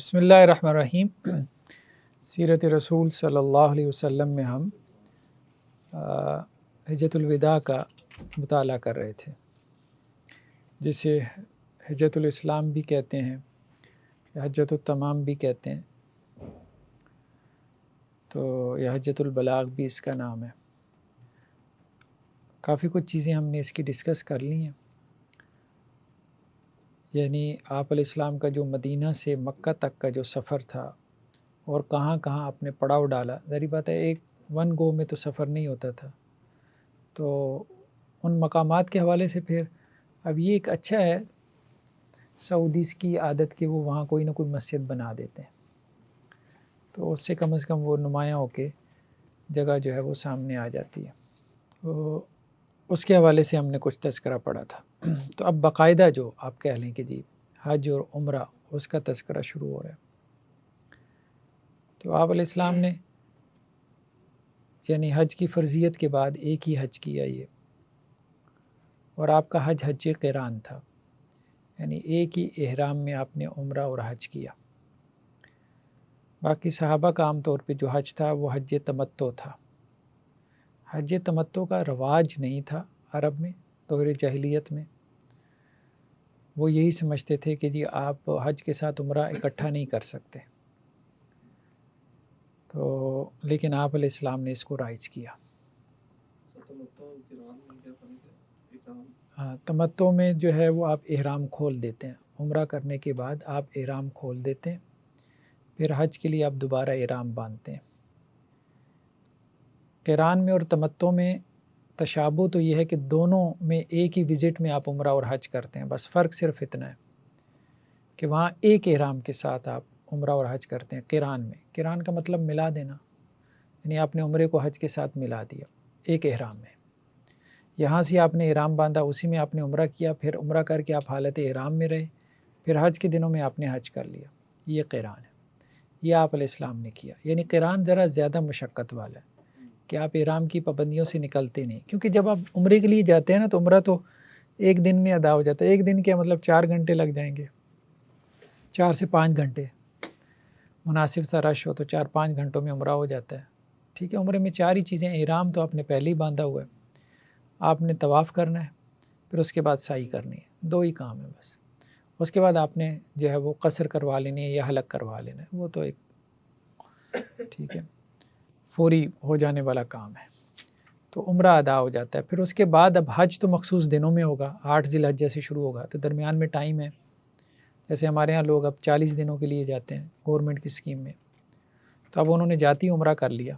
بسم اللہ الرحمن الرحیم۔ سیرت رسول صلی اللہ علیہ وسلم میں ہم حجۃ الوداع کا مطالعہ کر رہے تھے، جسے حجۃ الاسلام بھی کہتے ہیں، حجۃ التمام بھی کہتے ہیں، تو یہ حجۃ البلاغ بھی اس کا نام ہے۔ کافی کچھ چیزیں ہم نے اس کی ڈسکس کر لی ہیں، یعنی آپ علیہ السلام کا جو مدینہ سے مکہ تک کا جو سفر تھا اور کہاں کہاں آپ نے پڑاؤ ڈالا، ظاہری بات ہے ایک ون گو میں تو سفر نہیں ہوتا تھا، تو ان مقامات کے حوالے سے پھر اب یہ ایک اچھا ہے سعودی کی عادت کہ وہ وہاں کوئی نہ کوئی مسجد بنا دیتے ہیں، تو اس سے کم از کم وہ نمایاں ہو کے جگہ جو ہے وہ سامنے آ جاتی ہے، تو اس کے حوالے سے ہم نے کچھ تذکرہ پڑھا تھا۔ تو اب باقاعدہ جو آپ کہہ لیں کہ جی حج اور عمرہ، اس کا تذکرہ شروع ہو رہا ہے۔ تو آپ علیہ السلام نے یعنی حج کی فرضیت کے بعد ایک ہی حج کیا یہ، اور آپ کا حج حج قران تھا، یعنی ایک ہی احرام میں آپ نے عمرہ اور حج کیا۔ باقی صحابہ کا عام طور پہ جو حج تھا وہ حج تمتع تھا۔ حج تمتع کا رواج نہیں تھا عرب میں دور جاہلیت میں، وہ یہی سمجھتے تھے کہ جی آپ حج کے ساتھ عمرہ اکٹھا نہیں کر سکتے، تو لیکن آپ علیہ السلام نے اس کو رائج کیا۔ تمتع میں جو ہے وہ آپ احرام کھول دیتے ہیں، عمرہ کرنے کے بعد آپ احرام کھول دیتے ہیں، پھر حج کے لیے آپ دوبارہ احرام باندھتے ہیں۔ قران میں اور تمتع میں تشابہ تو یہ ہے کہ دونوں میں ایک ہی وزٹ میں آپ عمرہ اور حج کرتے ہیں، بس فرق صرف اتنا ہے کہ وہاں ایک احرام کے ساتھ آپ عمرہ اور حج کرتے ہیں۔ قران میں، قران کا مطلب ملا دینا، یعنی آپ نے عمرے کو حج کے ساتھ ملا دیا ایک احرام میں، یہاں سے آپ نے احرام باندھا، اسی میں آپ نے عمرہ کیا، پھر عمرہ کر کے آپ حالت احرام میں رہے، پھر حج کے دنوں میں آپ نے حج کر لیا۔ یہ قران ہے، یہ آپ علیہ السلام نے کیا۔ یعنی قران ذرا زیادہ مشقت والا ہے کہ آپ احرام کی پابندیوں سے نکلتے نہیں، کیونکہ جب آپ عمرے کے لیے جاتے ہیں نا تو عمرہ تو ایک دن میں ادا ہو جاتا ہے۔ ایک دن کیا مطلب 4 گھنٹے لگ جائیں گے، 4 سے 5 گھنٹے، مناسب سا رش ہو تو 4-5 گھنٹوں میں عمرہ ہو جاتا ہے۔ ٹھیک ہے، عمرے میں 4 ہی چیزیں، احرام تو آپ نے پہلے ہی باندھا ہوا ہے، آپ نے طواف کرنا ہے، پھر اس کے بعد سعی کرنی ہے، 2 ہی کام ہے بس۔ اس کے بعد آپ نے جو ہے وہ قصر کروا لینی ہے یا حلق کروا لینا ہے، وہ تو ایک ٹھیک ہے فوری ہو جانے والا کام ہے، تو عمرہ ادا ہو جاتا ہے۔ پھر اس کے بعد اب حج تو مخصوص دنوں میں ہوگا، 8 ذی الحجہ سے شروع ہوگا، تو درمیان میں ٹائم ہے۔ جیسے ہمارے ہاں لوگ اب 40 دنوں کے لیے جاتے ہیں گورنمنٹ کی اسکیم میں، تو اب انہوں نے جاتی عمرہ کر لیا،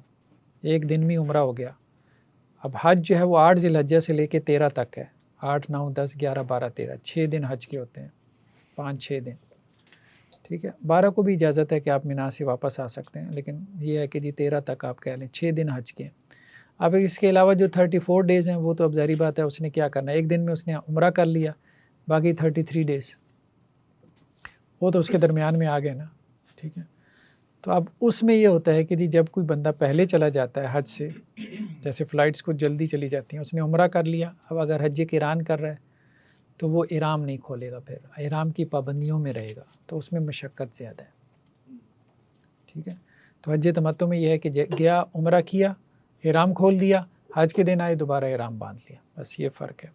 ایک دن میں عمرہ ہو گیا۔ اب حج جو ہے وہ 8 ذی الحجہ سے لے کے 13 تک ہے، 8، 9، 10، 11، 12، 13، 6 دن حج کے ہوتے ہیں، 5-6 دن۔ ٹھیک ہے، 12 کو بھی اجازت ہے کہ آپ مینا سے واپس آ سکتے ہیں، لیکن یہ ہے کہ جی 13 تک آپ کہہ لیں، 6 دن حج کے۔ اب اس کے علاوہ جو 34 ڈیز ہیں وہ تو اب ظاہری بات ہے اس نے کیا کرنا ہے، ایک دن میں اس نے عمرہ کر لیا، باقی 33 ڈیز وہ تو اس کے درمیان میں آ گئے نا۔ ٹھیک ہے، تو اب اس میں یہ ہوتا ہے کہ جی جب کوئی بندہ پہلے چلا جاتا ہے حج سے، جیسے فلائٹس کو جلدی چلی جاتی ہیں، اس نے عمرہ کر لیا، اب اگر حج قران کر رہا ہے تو وہ احرام نہیں کھولے گا، پھر احرام کی پابندیوں میں رہے گا، تو اس میں مشقت زیادہ ہے۔ ٹھیک ہے، تو حج تمتع میں یہ ہے کہ گیا عمرہ کیا، احرام کھول دیا، حج کے دن آئے دوبارہ احرام باندھ لیا، بس یہ فرق ہے۔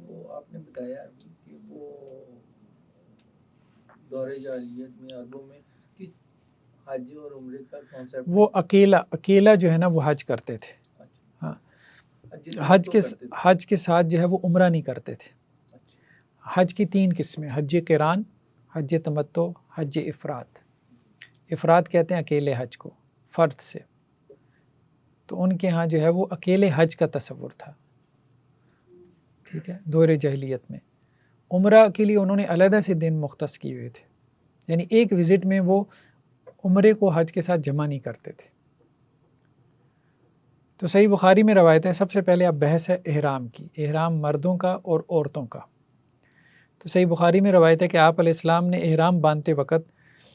وہ آپ نے بتایا کہ وہ دور جاہلیت میں عربوں میں کس حج اور عمرے کا کانسیپٹ، وہ اکیلا جو ہے نا وہ حج کرتے تھے، ہاں، حج کے ساتھ جو ہے وہ عمرہ نہیں کرتے تھے۔ حج کی 3 قسمیں، حج قران، حج تمتع، حج افراد۔ افراد کہتے ہیں اکیلے حج کو، فرد سے، تو ان کے ہاں جو ہے وہ اکیلے حج کا تصور تھا۔ ٹھیک ہے، دور جاہلیت میں عمرہ کے لیے انہوں نے علیحدہ سے دن مختص کیے ہوئے تھے، یعنی ایک وزٹ میں وہ عمرے کو حج کے ساتھ جمع نہیں کرتے تھے۔ تو صحیح بخاری میں روایت ہے، سب سے پہلے اب بحث ہے احرام کی، احرام مردوں کا اور عورتوں کا۔ تو صحیح بخاری میں روایت ہے کہ آپ علیہ السلام نے احرام باندھتے وقت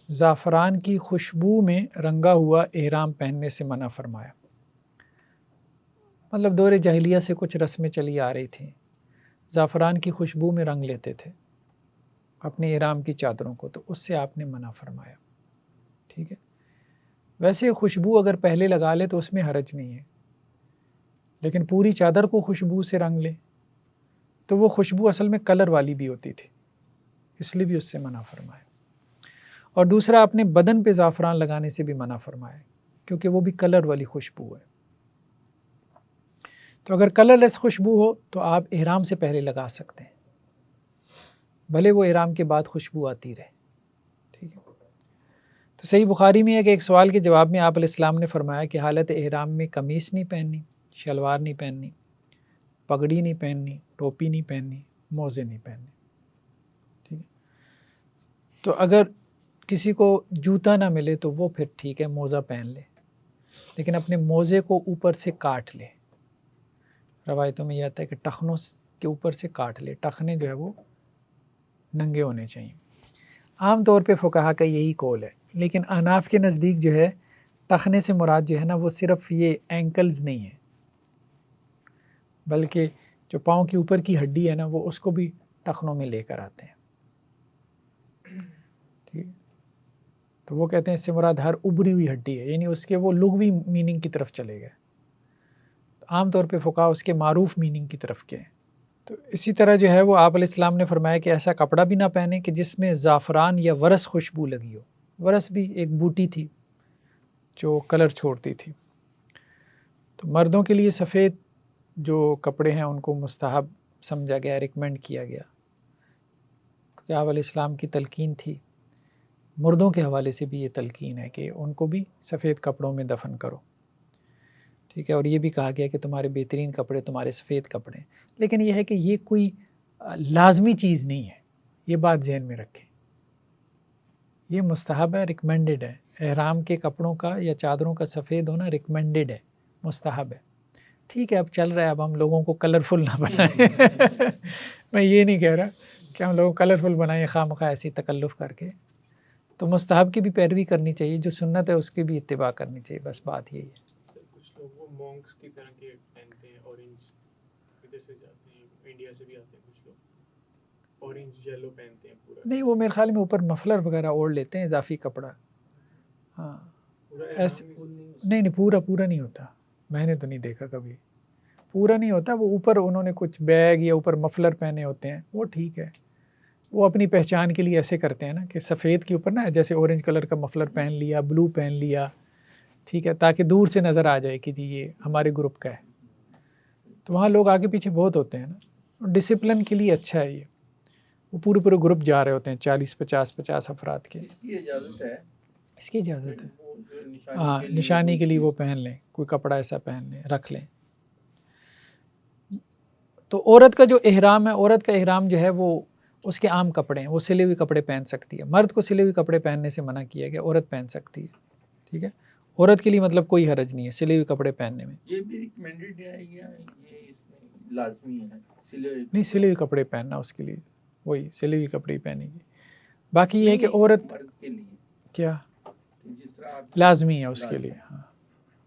زعفران کی خوشبو میں رنگا ہوا احرام پہننے سے منع فرمایا۔ مطلب دور جاہلیہ سے کچھ رسمیں چلی آ رہی تھیں، زعفران کی خوشبو میں رنگ لیتے تھے اپنے احرام کی چادروں کو، تو اس سے آپ نے منع فرمایا۔ ٹھیک ہے. ویسے خوشبو اگر پہلے لگا لے تو اس میں حرج نہیں ہے، لیکن پوری چادر کو خوشبو سے رنگ لے تو وہ خوشبو اصل میں کلر والی بھی ہوتی تھی، اس لیے بھی اس سے منع فرمایا. اور دوسرا اپنے بدن پہ زعفران لگانے سے بھی منع فرمایا، کیونکہ وہ بھی کلر والی خوشبو ہے. تو اگر کلر لیس خوشبو ہو تو آپ احرام سے پہلے لگا سکتے ہیں، بھلے وہ احرام کے بعد خوشبو آتی رہے. ٹھیک ہے. تو صحیح بخاری میں ہے کہ ایک سوال کے جواب میں آپ علیہ السلام نے فرمایا کہ حالت احرام میں قمیص نہیں پہننی، شلوار نہیں پہننی، پگڑی نہیں پہننی، ٹوپی نہیں پہننی، موزے نہیں پہننے. ٹھیک ہے. تو اگر کسی کو جوتا نہ ملے تو وہ پھر ٹھیک ہے، موزہ پہن لے، لیکن اپنے موزے کو اوپر سے کاٹ لے. روایتوں میں یہ آتا ہے کہ ٹخنوں کے اوپر سے کاٹ لے، ٹخنے جو ہے وہ ننگے ہونے چاہیے. عام طور پہ فقہا کا یہی قول ہے، لیکن احناف کے نزدیک جو ہے ٹخنے سے مراد جو ہے نا وہ صرف یہ اینکلز نہیں ہے، بلکہ جو پاؤں کے اوپر کی ہڈی ہے نا وہ اس کو بھی ٹخنوں میں لے کر آتے ہیں. ٹھیک. تو وہ کہتے ہیں اس سے مراد ہر ابری ہوئی ہڈی ہے، یعنی اس کے وہ لغوی میننگ کی طرف چلے گئے. عام طور پہ فقہا اس کے معروف میننگ کی طرف گئے. تو اسی طرح جو ہے وہ آپ علیہ السلام نے فرمایا کہ ایسا کپڑا بھی نہ پہنے کہ جس میں زعفران یا ورس خوشبو لگی ہو. ورس بھی ایک بوٹی تھی جو کلر چھوڑتی تھی. تو مردوں کے لیے سفید جو کپڑے ہیں ان کو مستحب سمجھا گیا، ریکمینڈ کیا گیا، کیونکہ آپ علیہ السلام کی تلقین تھی. مردوں کے حوالے سے بھی یہ تلقین ہے کہ ان کو بھی سفید کپڑوں میں دفن کرو. ٹھیک ہے. اور یہ بھی کہا گیا کہ تمہارے بہترین کپڑے تمہارے سفید کپڑے ہیں. لیکن یہ ہے کہ یہ کوئی لازمی چیز نہیں ہے، یہ بات ذہن میں رکھیں. یہ مستحب ہے، ریکمینڈڈ ہے. احرام کے کپڑوں کا یا چادروں کا سفید ہونا ریکمینڈڈ ہے، مستحب ہے. ٹھیک ہے، اب چل رہا ہے، اب ہم لوگوں کو کلرفل نہ بنائیں. میں یہ نہیں کہہ رہا کہ ہم لوگ کلرفل بنائیں خواہ مخواہ ایسی تکلف کر کے. تو مستحب کی بھی پیروی کرنی چاہیے، جو سنت ہے اس کی بھی اتباع کرنی چاہیے. بس بات یہی ہے. کچھ لوگ وہ مونکس کی طرح کے پہنتے ہیں، اورنج ادھر سے جاتے ہیں، انڈیا سے بھی آتے ہیں کچھ لوگ اورنج یلو پہنتے ہیں پورا. نہیں، وہ میرے خیال میں اوپر مفلر وغیرہ اوڑھ لیتے ہیں، اضافی کپڑا. ہاں ایسے نہیں پورا نہیں ہوتا. میں نے تو نہیں دیکھا کبھی، پورا نہیں ہوتا. وہ اوپر انہوں نے کچھ بیگ یا اوپر مفلر پہنے ہوتے ہیں، وہ ٹھیک ہے. وہ اپنی پہچان کے لیے ایسے کرتے ہیں نا کہ سفید کے اوپر نا جیسے اورنج کلر کا مفلر پہن لیا، بلو پہن لیا، ٹھیک ہے، تاکہ دور سے نظر آ جائے کہ جی یہ ہمارے گروپ کا ہے. تو وہاں لوگ آگے پیچھے بہت ہوتے ہیں نا، ڈسپلن کے لیے اچھا ہے. یہ وہ پورے گروپ جا رہے ہوتے ہیں، 40-50 افراد کے. اس کی اجازت ہے، اس کی اجازت ہے. وہ جو ہاں، نشانی کے لیے وہ پہن لیں، کوئی کپڑا ایسا پہن لیں، رکھ لیں. تو عورت کا جو احرام ہے، عورت کا احرام جو ہے وہ اس کے عام کپڑے ہیں، وہ سلے ہوئے کپڑے پہن سکتی ہے. مرد کو سلے ہوئے کپڑے پہننے سے منع کیا گیا، عورت پہن سکتی ہے. ٹھیک ہے. عورت کے لیے مطلب کوئی حرج نہیں ہے سلے ہوئے کپڑے پہننے میں. یہ بھی ریکمینڈڈ ہے یا یہ اس میں لازمی ہے؟ نہیں، سلے ہوئے کپڑے پہننا اس کے لیے، وہی سلے ہوئے کپڑے ہی پہنے گی. باقی یہ ہے کہ عورت مرد کے لیے کیا جس طرح آپ لازمی ہے اس کے لیے. ہاں،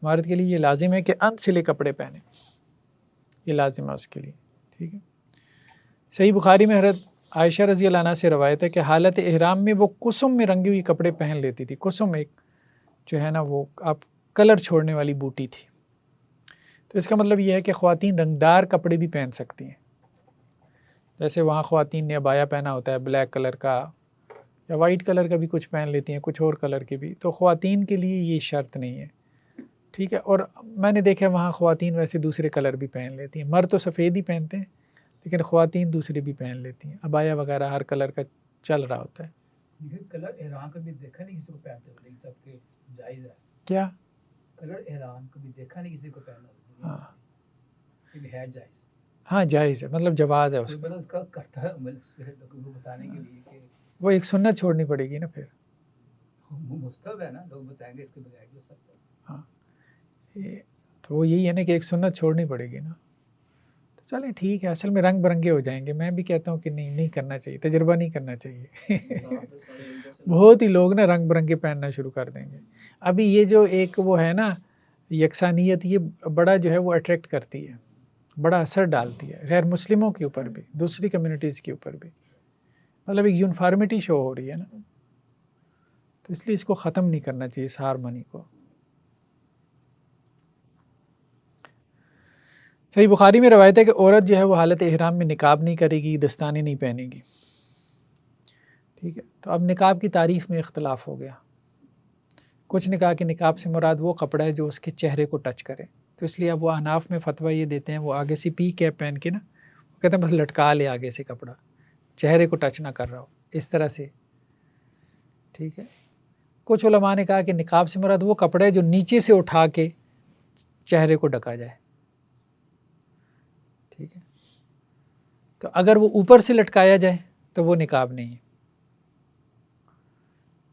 مرد کے لیے یہ لازم ہے کہ ان سلے کپڑے پہنے، یہ لازم ہے اس کے لیے. ٹھیک ہے. صحیح بخاری میں حضرت عائشہ رضی اللہ عنہ سے روایت ہے کہ حالت احرام میں وہ کسم میں رنگی ہوئی کپڑے پہن لیتی تھی. کسم ایک جو ہے نا وہ آپ کلر چھوڑنے والی بوٹی تھی. تو اس کا مطلب یہ ہے کہ خواتین رنگدار کپڑے بھی پہن سکتی ہیں. جیسے وہاں خواتین نے عبایا پہنا ہوتا ہے بلیک کلر کا، یا وائٹ کلر کا بھی کچھ پہن لیتی ہیں، کچھ اور کلر کے بھی. تو خواتین کے لیے یہ شرط نہیں ہے. ٹھیک ہے. اور میں نے دیکھا وہاں خواتین ویسے دوسرے کلر بھی پہن لیتی ہیں. مرد تو سفید ہی پہنتے ہیں، لیکن خواتین دوسری بھی پہن لیتی ہیں. عبایا وغیرہ ہر کلر کا چل رہا ہوتا ہے. یہ کلر احرام کبھی دیکھا نہیں کسی کو پہنتے ہوئے، لیکن سب کے جائز ہے. کیا کلر احرام کبھی دیکھا نہیں کسی کو پہنا ہوئے، ہاں لیکن ہے جائز. ہاں جائز ہے، مطلب جواز ہے اس کوئی کا. بندہ اس کا کرتا ہے عمل، اس پہ لوگوں کو بتانے کے لیے کہ وہ ایک سنت چھوڑنی پڑے گی نا پھر. مستحب ہے نا، لوگ بتائیں گے اس کے بغیر بھی ہو سکتا ہے. ہاں تو وہ یہی ہے نا کہ ایک سنت چھوڑنی پڑے گی نا. تو چلیں ٹھیک ہے. اصل میں رنگ برنگے ہو جائیں گے. میں بھی کہتا ہوں کہ نہیں کرنا چاہیے، تجربہ نہیں کرنا چاہیے. بہت ہی لوگ نا رنگ برنگے پہننا شروع کر دیں گے. ابھی یہ جو ایک وہ ہے نا یکسانیت، یہ بڑا جو ہے وہ اٹریکٹ کرتی ہے، بڑا اثر ڈالتی ہے غیر مسلموں کے اوپر بھی، دوسری کمیونٹیز کے اوپر بھی. مطلب ایک یونیفارمٹی شو ہو رہی ہے نا. تو اس لیے اس کو ختم نہیں کرنا چاہیے اس ہارمونی کو. صحیح بخاری میں روایت ہے کہ عورت جو ہے وہ حالت احرام میں نقاب نہیں کرے گی، دستانے نہیں پہنے گی. ٹھیک ہے. تو اب نقاب کی تعریف میں اختلاف ہو گیا. کچھ نے کہا کہ نقاب سے مراد وہ کپڑا ہے جو اس کے چہرے کو ٹچ کرے. تو اس لیے اب وہ احناف میں فتویٰ یہ دیتے ہیں، وہ آگے سے پی کیپ پہن کے نا وہ کہتے ہیں بس لٹکا لے آگے سے کپڑا، چہرے کو ٹچ نہ کر رہا ہو اس طرح سے. ٹھیک ہے. کچھ علماء نے کہا کہ نقاب سے مراد وہ کپڑا ہے جو نیچے سے اٹھا کے چہرے کو ڈھکا جائے. ٹھیک ہے. تو اگر وہ اوپر سے لٹکایا جائے تو وہ نقاب نہیں ہے،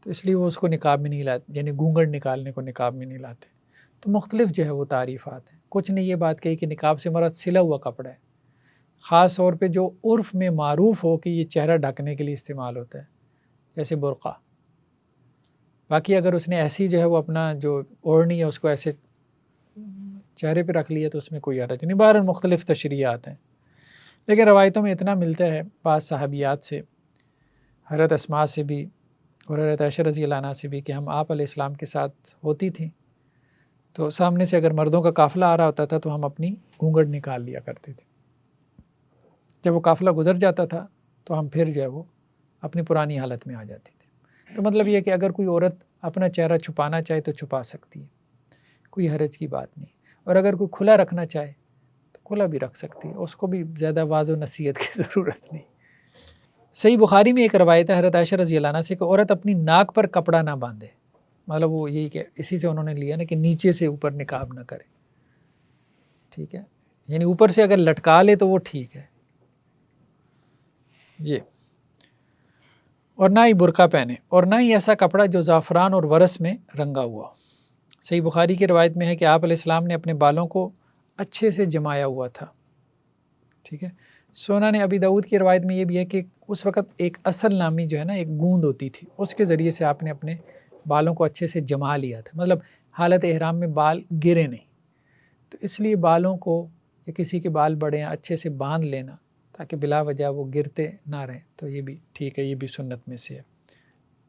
تو اس لیے وہ اس کو نقاب میں نہیں لاتے، یعنی گھونگھٹ نکالنے کو نقاب میں نہیں لاتے. تو مختلف جو ہے وہ تعریفات ہیں. کچھ نے یہ بات کہی کہ نقاب سے مراد سلا ہوا کپڑا ہے، خاص طور پہ جو عرف میں معروف ہو کہ یہ چہرہ ڈھکنے کے لیے استعمال ہوتا ہے، جیسے برقع. باقی اگر اس نے ایسی جو ہے وہ اپنا جو اوڑھنی ہے اس کو ایسے چہرے پہ رکھ لیا تو اس میں کوئی حرج نہیں. بہرحال مختلف تشریحات ہیں، لیکن روایتوں میں اتنا ملتا ہے بعض صحابیات سے، حضرت اسماء سے بھی اور حضرت عائشہ رضی اللہ عنہا سے بھی، کہ ہم آپ علیہ السلام کے ساتھ ہوتی تھیں تو سامنے سے اگر مردوں کا قافلہ آ رہا ہوتا تھا تو ہم اپنی گھونگھٹ نکال لیا کرتے تھے. جب وہ قافلہ گزر جاتا تھا تو ہم پھر جو ہے وہ اپنی پرانی حالت میں آ جاتے تھے. تو مطلب یہ کہ اگر کوئی عورت اپنا چہرہ چھپانا چاہے تو چھپا سکتی ہے، کوئی حرج کی بات نہیں. اور اگر کوئی کھلا رکھنا چاہے تو کھلا بھی رکھ سکتی ہے، اس کو بھی زیادہ واضح و نصیحت کی ضرورت نہیں. صحیح بخاری میں ایک روایت ہے حضرت عائشہ رضی اللہ عنہ سے کہ عورت اپنی ناک پر کپڑا نہ باندھے. مطلب وہ یہی کہ اسی سے انہوں نے لیا نا کہ نیچے سے اوپر نقاب نہ کرے. ٹھیک ہے. یعنی اوپر سے اگر لٹکا لے تو وہ ٹھیک ہے یہ. اور نہ ہی برقع پہنے، اور نہ ہی ایسا کپڑا جو زعفران اور ورس میں رنگا ہوا. صحیح بخاری کی روایت میں ہے کہ آپ علیہ السلام نے اپنے بالوں کو اچھے سے جمایا ہوا تھا. ٹھیک ہے. سنن ابی داؤد کی روایت میں یہ بھی ہے کہ اس وقت ایک اصل نامی جو ہے نا ایک گوند ہوتی تھی، اس کے ذریعے سے آپ نے اپنے بالوں کو اچھے سے جما لیا تھا. مطلب حالت احرام میں بال گرے نہیں، تو اس لیے بالوں کو یا کسی کے بال بڑے ہیں اچھے سے باندھ لینا تاکہ بلا وجہ وہ گرتے نہ رہیں، تو یہ بھی ٹھیک ہے، یہ بھی سنت میں سے ہے،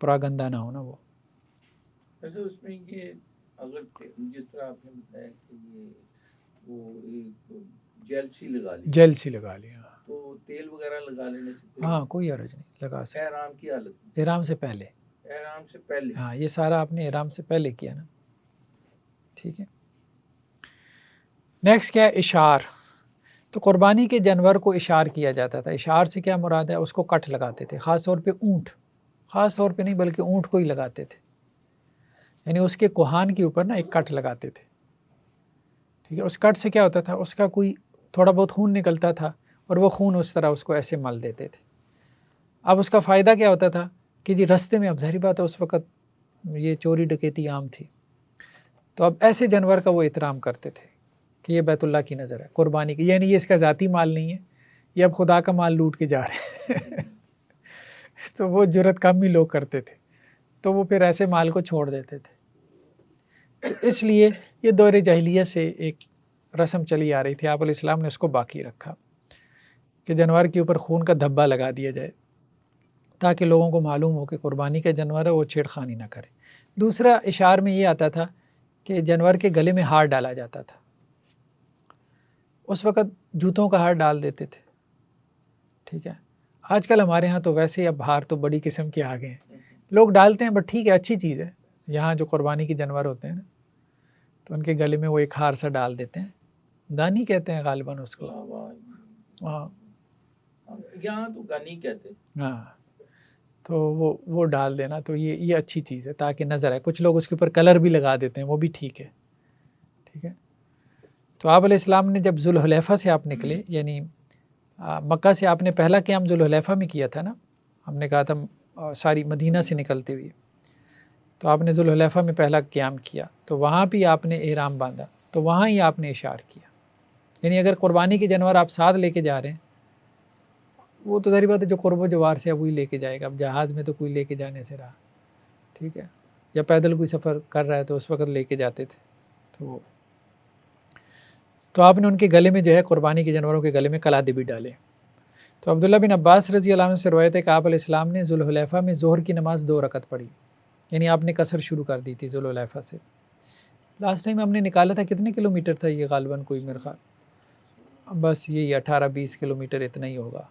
پراگندہ نہ ہونا وہ. ویسے اس میں یہ اگر جس طرح آپ نے بتایا کہ یہ وہ ایک جیل سی لگا لی، جیل سی لگا لیا، تو تیل وغیرہ لگا لینے سے ہاں کوئی حرج نہیں، لگا سکتے احرام کی حالت میں، احرام سے پہلے. احرام سے پہلے. ہاں یہ سارا آپ نے احرام سے پہلے کیا نا. ٹھیک ہے. نیکسٹ کیا ہے؟ اشعار. تو قربانی کے جانور کو اشعار کیا جاتا تھا. اشعار سے کیا مراد ہے؟ اس کو کٹ لگاتے تھے، خاص طور پہ اونٹ، خاص طور پہ نہیں بلکہ اونٹ کو ہی لگاتے تھے. یعنی اس کے کوہان کے اوپر نا ایک کٹ لگاتے تھے. ٹھیک ہے. اس کٹ سے کیا ہوتا تھا؟ اس کا کوئی تھوڑا بہت خون نکلتا تھا اور وہ خون اس طرح اس کو ایسے مل دیتے تھے. اب اس کا فائدہ کیا ہوتا تھا کہ جی رستے میں، اب ظاہری بات ہے اس وقت یہ چوری ڈکیتی عام تھی، تو اب ایسے جانور کا وہ احترام کرتے تھے کہ یہ بیت اللہ کی نظر ہے قربانی کی، یعنی یہ اس کا ذاتی مال نہیں ہے، یہ اب خدا کا مال لوٹ کے جا رہے ہیں. تو وہ جرت کم ہی لوگ کرتے تھے، تو وہ پھر ایسے مال کو چھوڑ دیتے تھے. تو اس لیے یہ دور جاہلیت سے ایک رسم چلی آ رہی تھی، آپ علیہ السلام نے اس کو باقی رکھا کہ جانور کے اوپر خون کا دھبا لگا دیا جائے تاکہ لوگوں کو معلوم ہو کہ قربانی کا جانور ہے، وہ چھیڑ خانی نہ کرے. دوسرا اشعار میں یہ آتا تھا کہ جانور کے گلے میں ہار ڈالا جاتا تھا. اس وقت جوتوں کا ہار ڈال دیتے تھے. ٹھیک ہے. آج کل ہمارے ہاں تو ویسے اب ہار تو بڑی قسم کے آ گئے ہیں، لوگ ڈالتے ہیں، بٹ ٹھیک ہے، اچھی چیز ہے. یہاں جو قربانی کے جانور ہوتے ہیں نا تو ان کے گلے میں وہ ایک ہار سا ڈال دیتے ہیں، گانی کہتے ہیں غالباً اس کو. ہاں یہاں تو گانی کہتے ہیں. ہاں تو وہ ڈال دینا، تو یہ اچھی چیز ہے تاکہ نظر آئے. کچھ لوگ اس کے اوپر کلر بھی لگا دیتے ہیں، وہ بھی ٹھیک ہے. ٹھیک ہے. تو آپ علیہ السلام نے جب ذوالحلیفہ سے آپ نکلے، یعنی مکہ سے آپ نے پہلا قیام ذوالحلیفہ میں کیا تھا نا، ہم نے کہا تھا ساری مدینہ سے نکلتے ہوئے، تو آپ نے ذوالحلیفہ میں پہلا قیام کیا، تو وہاں بھی آپ نے احرام باندھا، تو وہاں ہی آپ نے اشعار کیا. یعنی اگر قربانی کے جانور آپ ساتھ لے کے جا رہے ہیں، وہ تو ظاہری بات ہے جو قرب و جوار سے وہی لے کے جائے گا. اب جہاز میں تو کوئی لے کے جانے سے رہا. ٹھیک ہے. یا پیدل کوئی سفر کر رہا ہے تو اس وقت لے کے جاتے تھے. تو آپ نے ان کے گلے میں جو ہے قربانی کے جانوروں کے گلے میں قلادے بھی ڈالے. تو عبداللہ بن عباس رضی اللہ عنہ سے روایت ہے کہ آپ علیہ السلام نے ذوالحلیفہ میں ظہر کی نماز 2 رکعت پڑھی. یعنی آپ نے قصر شروع کر دی تھی ذوالحلیفہ سے. لاسٹ ٹائم ہم نے نکالا تھا کتنے کلومیٹر تھا یہ غالباً کوئی میرے خیال بس یہی 18-20 کلومیٹر اتنا ہی ہوگا,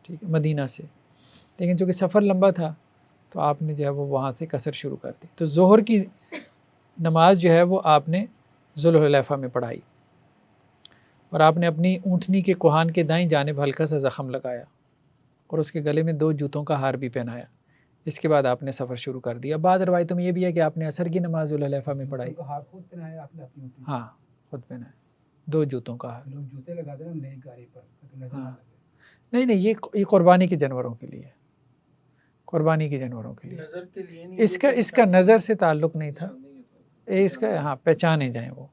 ٹھیک ہے, مدینہ سے. لیکن چونکہ سفر لمبا تھا تو آپ نے جو ہے وہ وہاں سے قصر شروع کر دی. تو ظہر کی نماز جو ہے وہ آپ نے ذوالحلیفہ میں پڑھائی, اور آپ نے اپنی اونٹنی کے کوہان کے دائیں جانب ہلکا سا زخم لگایا اور اس کے گلے میں 2 جوتوں کا ہار بھی پہنایا. اس کے بعد آپ نے سفر شروع کر دیا. بعض روایتوں میں یہ بھی ہے کہ آپ نے عصر کی نماز ذوالحلیفہ میں پڑھائی. ہاتھ خود پہنایا آپ نے اپنی اونٹنی؟ ہاں خود پہنایا, 2 جوتوں کا ہار. لوگ جوتے لگا دیں نا نئی گاڑی پر تاکہ نظر نہ ہاں. لگے. نہیں یہ قربانی کے جانوروں کے لیے, قربانی کے جانوروں کے لیے. نظر کے لیے نہیں, اس کا نظر سے تعلق نہیں تھا, اس کا ہاں پہچانے جائیں, وہ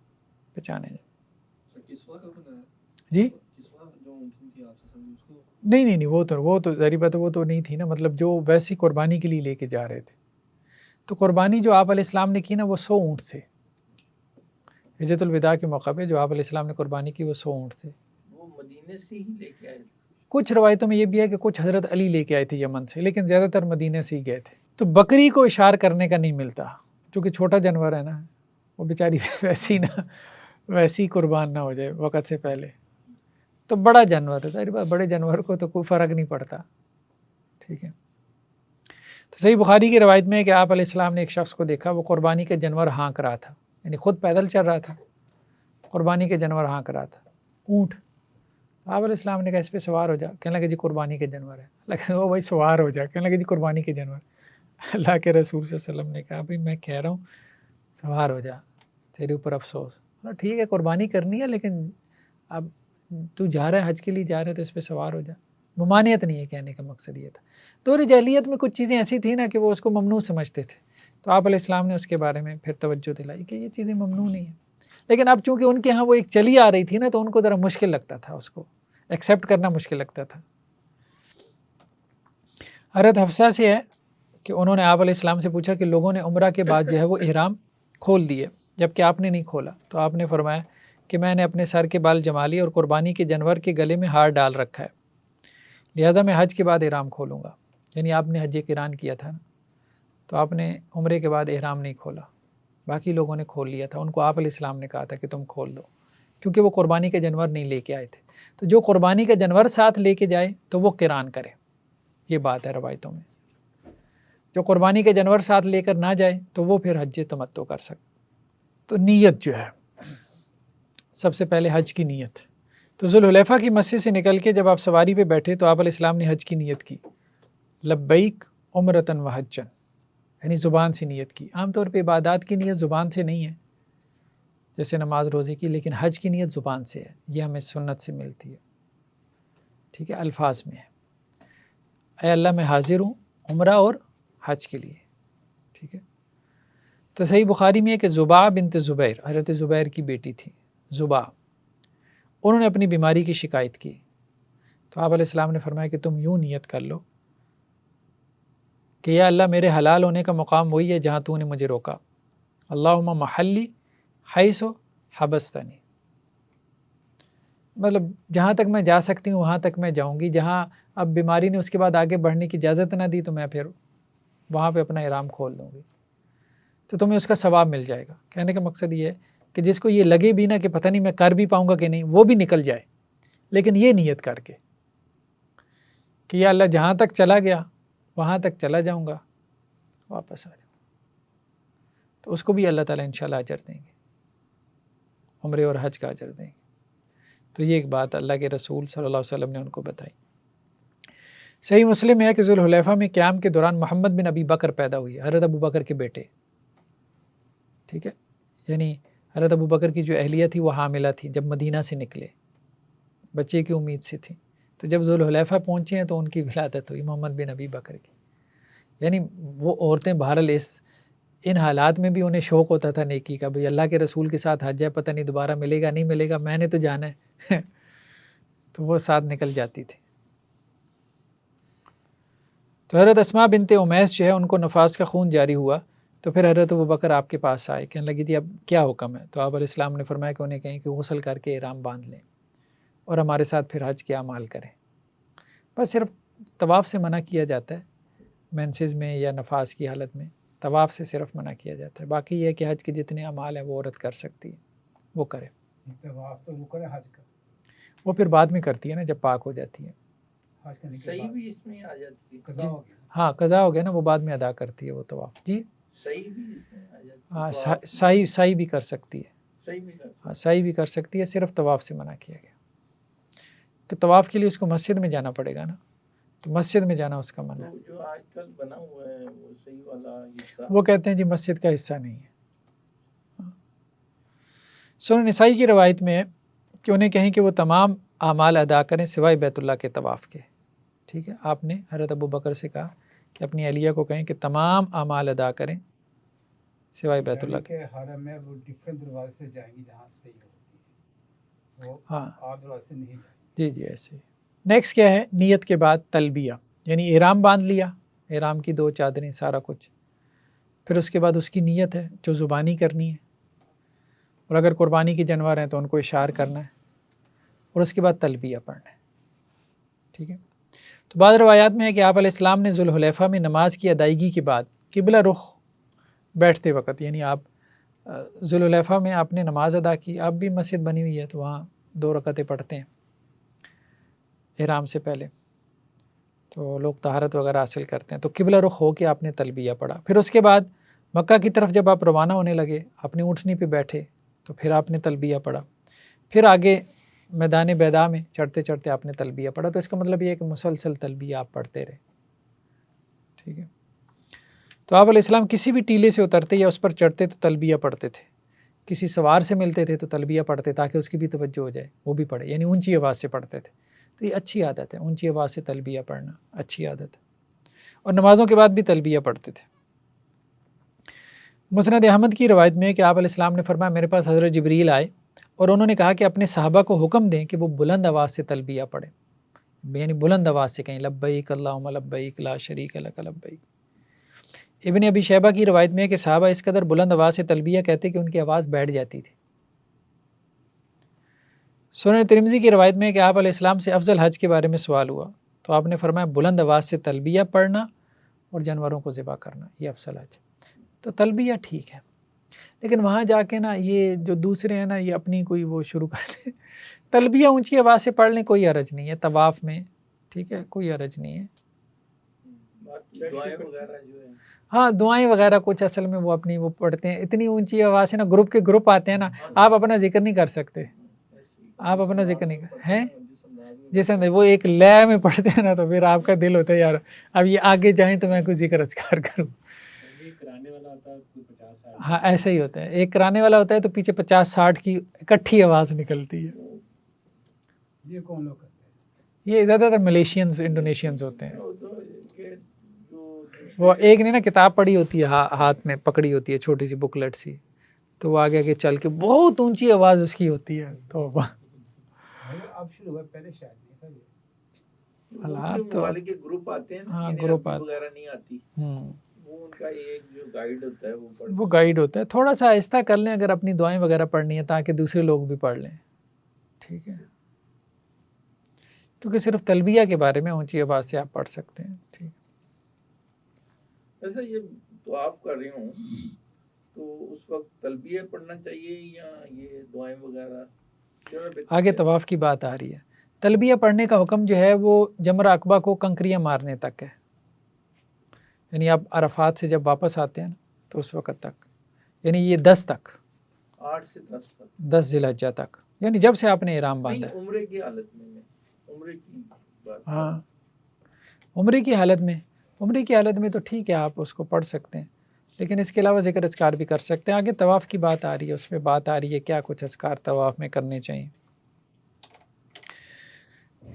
پہچانے جائیں. جی نہیں وہ تو ظاہر بات ہے وہ تو نہیں تھی نا, مطلب جو ویسی قربانی کے لیے لے کے جا رہے تھے. تو قربانی جو آپ علیہ السلام نے کی نا وہ 100 اونٹ تھے. حجۃ الوداع کے موقع پہ جو آپ علیہ السلام نے قربانی کی وہ 100 اونٹ تھے. وہ مدینے سے ہی لے کے آئے تھے. کچھ روایتوں میں یہ بھی ہے کہ کچھ حضرت علی لے کے آئے تھے یمن سے, لیکن زیادہ تر مدینے سے ہی گئے تھے. تو بکری کو اشار کرنے کا نہیں ملتا, چونکہ چھوٹا جانور ہے نا, وہ بیچاری ویسی قربان نہ ہو جائے وقت سے پہلے. تو بڑا جانور ہے, ظاہر بات بڑے جانور کو تو کوئی فرق نہیں پڑتا, ٹھیک ہے. تو صحیح بخاری کی روایت میں ہے کہ آپ علیہ السلام نے ایک شخص کو دیکھا, وہ قربانی کا جانور ہانک رہا تھا, یعنی خود پیدل چل رہا تھا, قربانی کے جانور ہانک رہا تھا, اونٹ. آپ علیہ السلام نے کہا اس پہ سوار ہو جا, کہنے لگے جی قربانی کے جانور ہے. لیکن وہ بھائی سوار ہو جا, کہنے لگے جی قربانی کے جانور. اللہ کے رسول صلی اللہ علیہ وسلم نے کہا بھائی میں کہہ رہا ہوں سوار ہو جا, تیرے اوپر افسوس. ٹھیک ہے قربانی کرنی ہے, لیکن اب تو جا رہا ہے حج کے لیے جا رہا ہے تو اس پہ سوار ہو جا. ممانعت نہیں ہے, کہنے کا مقصد یہ تھا. دور جاہلیت میں کچھ چیزیں ایسی تھیں نا کہ وہ اس کو ممنوع سمجھتے تھے, تو آپ علیہ السلام نے اس کے بارے میں پھر توجہ دلائی کہ یہ چیزیں ممنوع نہیں ہیں. لیکن اب چونکہ ان کے ہاں وہ ایک چلی آ رہی تھی نا, تو ان کو ذرا مشکل لگتا تھا, اس کو ایکسیپٹ کرنا مشکل لگتا تھا. حضرت حفصہ سے ہے کہ انہوں نے آپ علیہ السلام سے پوچھا کہ لوگوں نے عمرہ کے بعد جو ہے وہ احرام کھول دیے جبکہ آپ نے نہیں کھولا. تو آپ نے فرمایا کہ میں نے اپنے سر کے بال جما لیے اور قربانی کے جانور کے گلے میں ہار ڈال رکھا ہے, لہذا میں حج کے بعد احرام کھولوں گا. یعنی آپ نے حج قران کیا تھا نا, تو آپ نے عمرے کے بعد احرام نہیں کھولا, باقی لوگوں نے کھول لیا تھا. ان کو آپ علیہ السلام نے کہا تھا کہ تم کھول دو, کیونکہ وہ قربانی کے جانور نہیں لے کے آئے تھے. تو جو قربانی کا جانور ساتھ لے کے جائے تو وہ قران کرے, یہ بات ہے روایتوں میں. جو قربانی کے جانور ساتھ لے کر نہ جائے تو وہ پھر حج تمتع کر سکے. تو نیت جو ہے سب سے پہلے حج کی نیت. تو ذوالحلیفہ کی مسجد سے نکل کے جب آپ سواری پہ بیٹھے تو آپ علیہ السلام نے حج کی نیت کی, لبیک عمرتن و حجن, یعنی زبان سے نیت کی. عام طور پہ عبادات کی نیت زبان سے نہیں ہے, جیسے نماز روزے کی, لیکن حج کی نیت زبان سے ہے. یہ ہمیں سنت سے ملتی ہے, ٹھیک ہے, الفاظ میں ہے, اے اللہ میں حاضر ہوں عمرہ اور حج کے لیے, ٹھیک ہے. تو صحیح بخاری میں ہے کہ زبا بنت زبیر, حضرت زبیر کی بیٹی تھی زبا, انہوں نے اپنی بیماری کی شکایت کی. تو آپ علیہ السلام نے فرمایا کہ تم یوں نیت کر لو کہ یا اللہ میرے حلال ہونے کا مقام وہی ہے جہاں تو نے مجھے روکا, اللہم محلی حیث حبستنی, مطلب جہاں تک میں جا سکتی ہوں وہاں تک میں جاؤں گی. جہاں اب بیماری نے اس کے بعد آگے بڑھنے کی اجازت نہ دی تو میں پھر وہاں پہ اپنا احرام کھول دوں گی, تو تمہیں اس کا ثواب مل جائے گا. کہنے کا مقصد یہ ہے کہ جس کو یہ لگے بھی نہ کہ پتہ نہیں میں کر بھی پاؤں گا کہ نہیں, وہ بھی نکل جائے, لیکن یہ نیت کر کے کہ یا اللہ جہاں تک چلا گیا وہاں تک چلا جاؤں گا, واپس آ جاؤں, تو اس کو بھی اللہ تعالیٰ انشاءاللہ اجر دیں گے, عمرے اور حج کا اجر دیں گے. تو یہ ایک بات اللہ کے رسول صلی اللہ علیہ وسلم نے ان کو بتائی. صحیح مسلم ہے کہ ذوالحلیفہ میں قیام کے دوران محمد بن ابی بکر پیدا ہوئی, حضرت ابو بکر کے بیٹے, ٹھیک ہے. یعنی حضرت ابو بکر کی جو اہلیہ تھی وہ حاملہ تھی جب مدینہ سے نکلے, بچے کی امید سے تھی. تو جب ذوالحلیفہ پہنچے ہیں تو ان کی ولادت ہوئی محمد بن ابی بکر کی. یعنی وہ عورتیں بہرحال ان حالات میں بھی انہیں شوق ہوتا تھا نیکی کا, بھئی اللہ کے رسول کے ساتھ حج ہے, پتہ نہیں دوبارہ ملے گا نہیں ملے گا, میں نے تو جانا ہے تو وہ ساتھ نکل جاتی تھی. تو حضرت اسماء بنت امیس جو ہے ان کو نفاس کا خون جاری ہوا, تو پھر حضرت ابوبکر آپ کے پاس آئے, کہنے لگی تھی اب کیا حکم ہے. تو آپ علیہ السلام نے فرمایا کہ انہیں کہیں کہ غسل کر کے احرام باندھ لیں اور ہمارے ساتھ پھر حج کے اعمال کریں. بس صرف طواف سے منع کیا جاتا ہے مینسز میں یا نفاس کی حالت میں, طواف سے صرف منع کیا جاتا ہے. باقی یہ ہے کہ حج کے جتنے اعمال ہیں وہ عورت کر سکتی ہے, وہ کرے. طواف تو وہ کرے حج کا, وہ پھر بعد میں کرتی ہے نا جب پاک ہو جاتی ہے. حج کرنے کے صحیح بعد بھی اس میں آ جاتی ہے. قضا ہو گیا. ہاں قضا ہو گیا نا, وہ بعد میں ادا کرتی ہے وہ طواف. جی صحیح بھی اس میں آ جاتی ہاں, ہے. تو آپ سائی بھی کر سکتی ہے. صحیح بھی کر ہاں سائی بھی کر سکتی ہے, صرف طواف سے منع کیا گیا. تو طواف کے لیے اس کو مسجد میں جانا پڑے گا نا, تو مسجد میں جانا اس کا منع ہے. تو جو آج کل بنا ہوا ہے وہ صحیح والا حصہ, وہ کہتے ہیں جی مسجد کا حصہ نہیں ہے. سنن نسائی کی روایت میں ہے کہ انہیں کہیں کہ وہ تمام اعمال ادا کریں سوائے بیت اللہ کے طواف کے. ٹھیک ہے, آپ نے حضرت ابو بکر سے کہا کہ اپنی اہلیہ کو کہیں کہ تمام اعمال ادا کریں سوائے بیت اللہ کے. یعنی کہ حرم میں وہ ڈفرینٹ دروازے سے جائیں گی جہاں صحیح ہوتی ہے, وہ ہاں اور دروازے سے نہیں جائیں جی جی ایسے ہی. نیکسٹ کیا ہے, نیت کے بعد تلبیہ, یعنی احرام باندھ لیا, احرام کی 2 چادریں سارا کچھ, پھر اس کے بعد اس کی نیت ہے جو زبانی کرنی ہے, اور اگر قربانی کے جانور ہیں تو ان کو اشعار کرنا ہے, اور اس کے بعد تلبیہ پڑھنا ہے. ٹھیک ہے, تو بعض روایات میں ہے کہ آپ علیہ السلام نے ذوالحلیفہ میں نماز کی ادائیگی کے بعد قبلہ رخ بیٹھتے وقت, یعنی آپ ذوالحلیفہ میں آپ نے نماز ادا کی, اب بھی مسجد بنی ہوئی ہے تو وہاں 2 رکعتیں پڑھتے ہیں احرام سے پہلے, تو لوگ طہارت وغیرہ حاصل کرتے ہیں, تو قبلہ رخ ہو کے آپ نے تلبیہ پڑھا. پھر اس کے بعد مکہ کی طرف جب آپ روانہ ہونے لگے, اپنی اونٹنی پہ بیٹھے, تو پھر آپ نے تلبیہ پڑھا. پھر آگے میدان بیضاء میں چڑھتے چڑھتے آپ نے تلبیہ پڑھا. تو اس کا مطلب یہ ہے کہ مسلسل تلبیہ آپ پڑھتے رہے. ٹھیک ہے, تو آپ علیہ السلام کسی بھی ٹیلے سے اترتے یا اس پر چڑھتے تو تلبیہ پڑھتے تھے. کسی سوار سے ملتے تھے تو تلبیہ پڑھتے تاکہ اس کی بھی توجہ ہو جائے, وہ بھی پڑھے, یعنی اونچی آواز سے پڑھتے تھے. تو یہ اچھی عادت ہے, اونچی آواز سے تلبیہ پڑھنا اچھی عادت ہے. اور نمازوں کے بعد بھی تلبیہ پڑھتے تھے. مسند احمد کی روایت میں ہے کہ آپ علیہ السلام نے فرمایا میرے پاس حضرت جبریل آئے اور انہوں نے کہا کہ اپنے صحابہ کو حکم دیں کہ وہ بلند آواز سے تلبیہ پڑھیں, یعنی بلند آواز سے کہیں لبیک اللہم لبیک لا شریک لک لبیک. ابن ابی شیبہ کی روایت میں ہے کہ صحابہ اس قدر بلند آواز سے تلبیہ کہتے کہ ان کی آواز بیٹھ جاتی تھی. سنن ترمذی کی روایت میں ہے کہ آپ علیہ السلام سے افضل حج کے بارے میں سوال ہوا تو آپ نے فرمایا بلند آواز سے تلبیہ پڑھنا اور جانوروں کو ذبح کرنا, یہ افضل حج. تو تلبیہ ٹھیک ہے, لیکن وہاں جا کے نا یہ جو دوسرے ہیں نا یہ اپنی کوئی وہ شروع کرتے ہیں. تلبیہ اونچی آواز سے پڑھ لیں, کوئی حرج نہیں ہے طواف میں. ٹھیک ہے, کوئی حرج نہیں ہے. باقی دعائیں وغیرہ جو ہیں, ہاں دعائیں وغیرہ کچھ اصل میں وہ اپنی وہ پڑھتے ہیں, اتنی اونچی آواز سے نا گروپ کے گروپ آتے ہیں نا, آپ اپنا ذکر نہیں کر سکتے, آپ اپنا ذکر نہیں کر ہیں جیسے وہ ایک لے میں پڑھتے ہیں نا, تو پھر آپ کا دل ہوتا ہے یار اب یہ آگے جائیں تو میں کوئی ذکر اذکار کروں. ہاں ایسا ہی ہوتا ہے, ایک کرانے والا ہوتا ہے تو پیچھے 50-60 کی اکٹھی آواز نکلتی ہے. یہ کون لوگ کرتے ہیں؟ یہ زیادہ تر ملیشینز انڈونیشینز ہوتے ہیں. وہ تو کہ وہ ایک نے نا کتاب پڑھی ہوتی ہے, ہاتھ میں پکڑی ہوتی ہے چھوٹی سی بکلیٹ سی, تو وہ آگے آگے چل کے بہت اونچی آواز اس کی ہوتی ہے. تو اب شروع ہوا, پہلے شاید نہیں تھا یہ. حالات تو والے کے گروپ آتے ہیں نا, ہاں جنہیں گروپ عربی آتے وغیرہ نہیں آتی, وہ ان کا ایک جو گائیڈ ہوتا ہے وہ پڑھتا وہ گائیڈ ہوتا ہے. تھوڑا سا آہستہ کر لیں اگر اپنی دعائیں وغیرہ پڑھنی ہے تاکہ دوسرے لوگ بھی پڑھ لیں. ٹھیک ہے, کیونکہ صرف تلبیہ کے بارے میں اونچی آواز سے آپ پڑھ سکتے ہیں. ٹھیک, ایسا یہ طواف کر رہی ہوں تو اس وقت تلبیہ پڑھنا چاہیے یا یہ دعائیں وغیرہ؟ آگے طواف کی بات آ رہی ہے. تلبیہ پڑھنے کا حکم جو ہے وہ جمرہ عقبہ کو کنکریاں مارنے تک ہے, یعنی آپ عرفات سے جب واپس آتے ہیں تو اس وقت تک, یعنی یہ 10 تک, 8 سے 10 تک, 10 ذی الحجہ تک, یعنی جب سے آپ نے احرام باندھا. نہیں عمرے کی حالت میں, عمرے کی بات, ہاں عمرے کی حالت میں, عمرے کی حالت میں تو ٹھیک ہے آپ اس کو پڑھ سکتے ہیں, لیکن اس کے علاوہ ذکر اذکار بھی کر سکتے ہیں. آگے طواف کی بات آ رہی ہے, اس پہ بات آ رہی ہے کیا کچھ اذکار طواف میں کرنے چاہیے.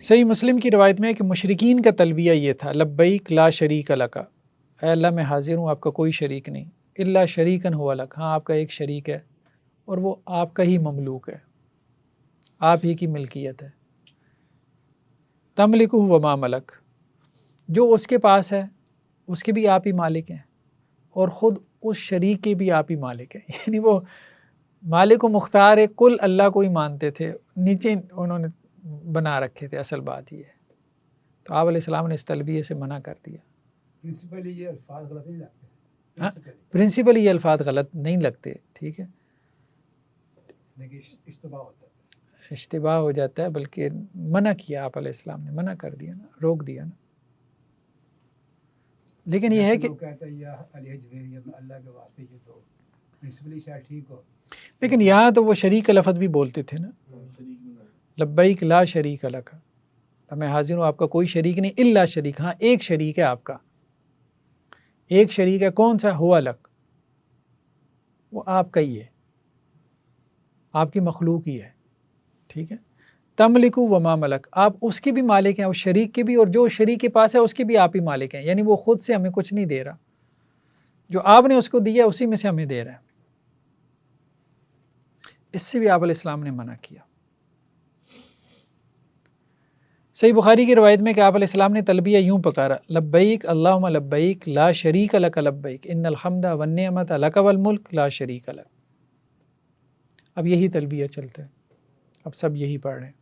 صحیح مسلم کی روایت میں ہے کہ مشرکین کا تلبیہ یہ تھا لبیک لا شریک لک, اے اللہ میں حاضر ہوں آپ کا کوئی شریک نہیں, الا شریکن ہوا لک, ہاں آپ کا ایک شریک ہے اور وہ آپ کا ہی مملوک ہے, آپ ہی کی ملکیت ہے. تملک و ما ملک, جو اس کے پاس ہے اس کے بھی آپ ہی مالک ہیں اور خود اس شریک کے بھی آپ ہی مالک ہیں. یعنی وہ مالک و مختار کل اللہ کو ہی مانتے تھے, نیچے انہوں نے بنا رکھے تھے. اصل بات یہ ہے, تو آپ علیہ السلام نے اس تلبیہ سے منع کر دیا. پرنسپلی یہ الفاظ غلط نہیں لگتے, پرنسپل یہ الفاظ غلط نہیں لگتے، ٹھیک ہے، لیکن اشتباہ ہوتا ہے، اشتباہ ہو جاتا ہے، بلکہ منع کیا آپ علیہ السلام نے، منع کر دیا نا، روک دیا نا. لیکن یہ ہے کہ لوگ کہتے ہیں یا الحجویریہ میں اللہ کے واسطے یہ تو پرنسپلی شاید ٹھیک ہو، لیکن یہاں تو وہ شریک کا لفظ بھی بولتے تھے نا، لبیک لا شریک لک، میں حاضر ہوں، آپ کا کوئی شریک نہیں، الا شریک، ہاں ایک شریک ہے آپ کا، ایک شریک ہے، کون سا؟ ہوا لک، وہ آپ کا ہی ہے، آپ کی مخلوق ہی ہے، ٹھیک ہے. تملکو وما ملک، آپ اس کے بھی مالک ہیں، اس شریک کے بھی، اور جو شریک کے پاس ہے اس کے بھی آپ ہی مالک ہیں، یعنی وہ خود سے ہمیں کچھ نہیں دے رہا، جو آپ نے اس کو دیا اسی میں سے ہمیں دے رہا ہے. اس سے بھی آپ علیہ السلام نے منع کیا. صحیح بخاری کی روایت میں کہ آپ علیہ السلام نے تلبیہ یوں پکارا، لبیک اللہم لبیک لا شریک لک لبیک ان الحمد والنعمت لک والملک لا شریک لک. اب یہی تلبیہ چلتا ہے، اب سب یہی پڑھ رہے ہیں.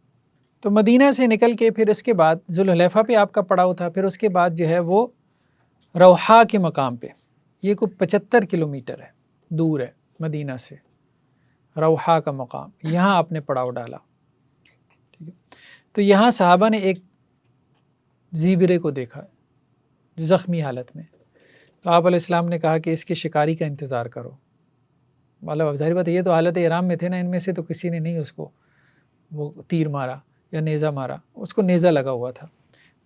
تو مدینہ سے نکل کے پھر اس کے بعد ذوالحلیفہ پہ آپ کا پڑاؤ تھا، پھر اس کے بعد جو ہے وہ روحا کے مقام پہ، یہ کوئی 75 کلومیٹر ہے دور ہے مدینہ سے، روحا کا مقام، یہاں آپ نے پڑاؤ ڈالا. ٹھیک ہے، تو یہاں صحابہ نے ایک زیبرے کو دیکھا زخمی حالت میں، تو آپ علیہ السلام نے کہا کہ اس کے شکاری کا انتظار کرو. مطلب ظاہر بات ہے یہ تو حالت احرام میں تھے نا، ان میں سے تو کسی نے نہیں اس کو وہ تیر مارا یا نیزہ مارا، اس کو نیزہ لگا ہوا تھا.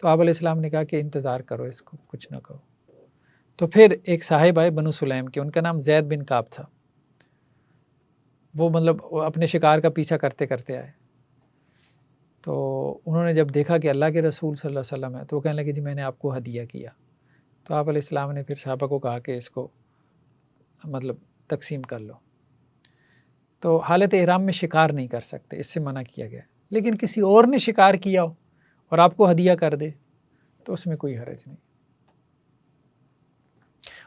تو آپ علیہ السلام نے کہا کہ انتظار کرو، اس کو کچھ نہ کرو. تو پھر ایک صاحب آئے بنو سلیم کے، ان کا نام زید بن کعب تھا، وہ مطلب اپنے شکار کا پیچھا کرتے کرتے آئے. تو انہوں نے جب دیکھا کہ اللہ کے رسول صلی اللہ علیہ وسلم ہے، تو وہ کہنے لگے جی میں نے آپ کو ہدیہ کیا. تو آپ علیہ السلام نے پھر صحابہ کو کہا کہ اس کو مطلب تقسیم کر لو. تو حالت احرام میں شکار نہیں کر سکتے، اس سے منع کیا گیا. لیکن کسی اور نے شکار کیا ہو اور آپ کو ہدیہ کر دے تو اس میں کوئی حرج نہیں.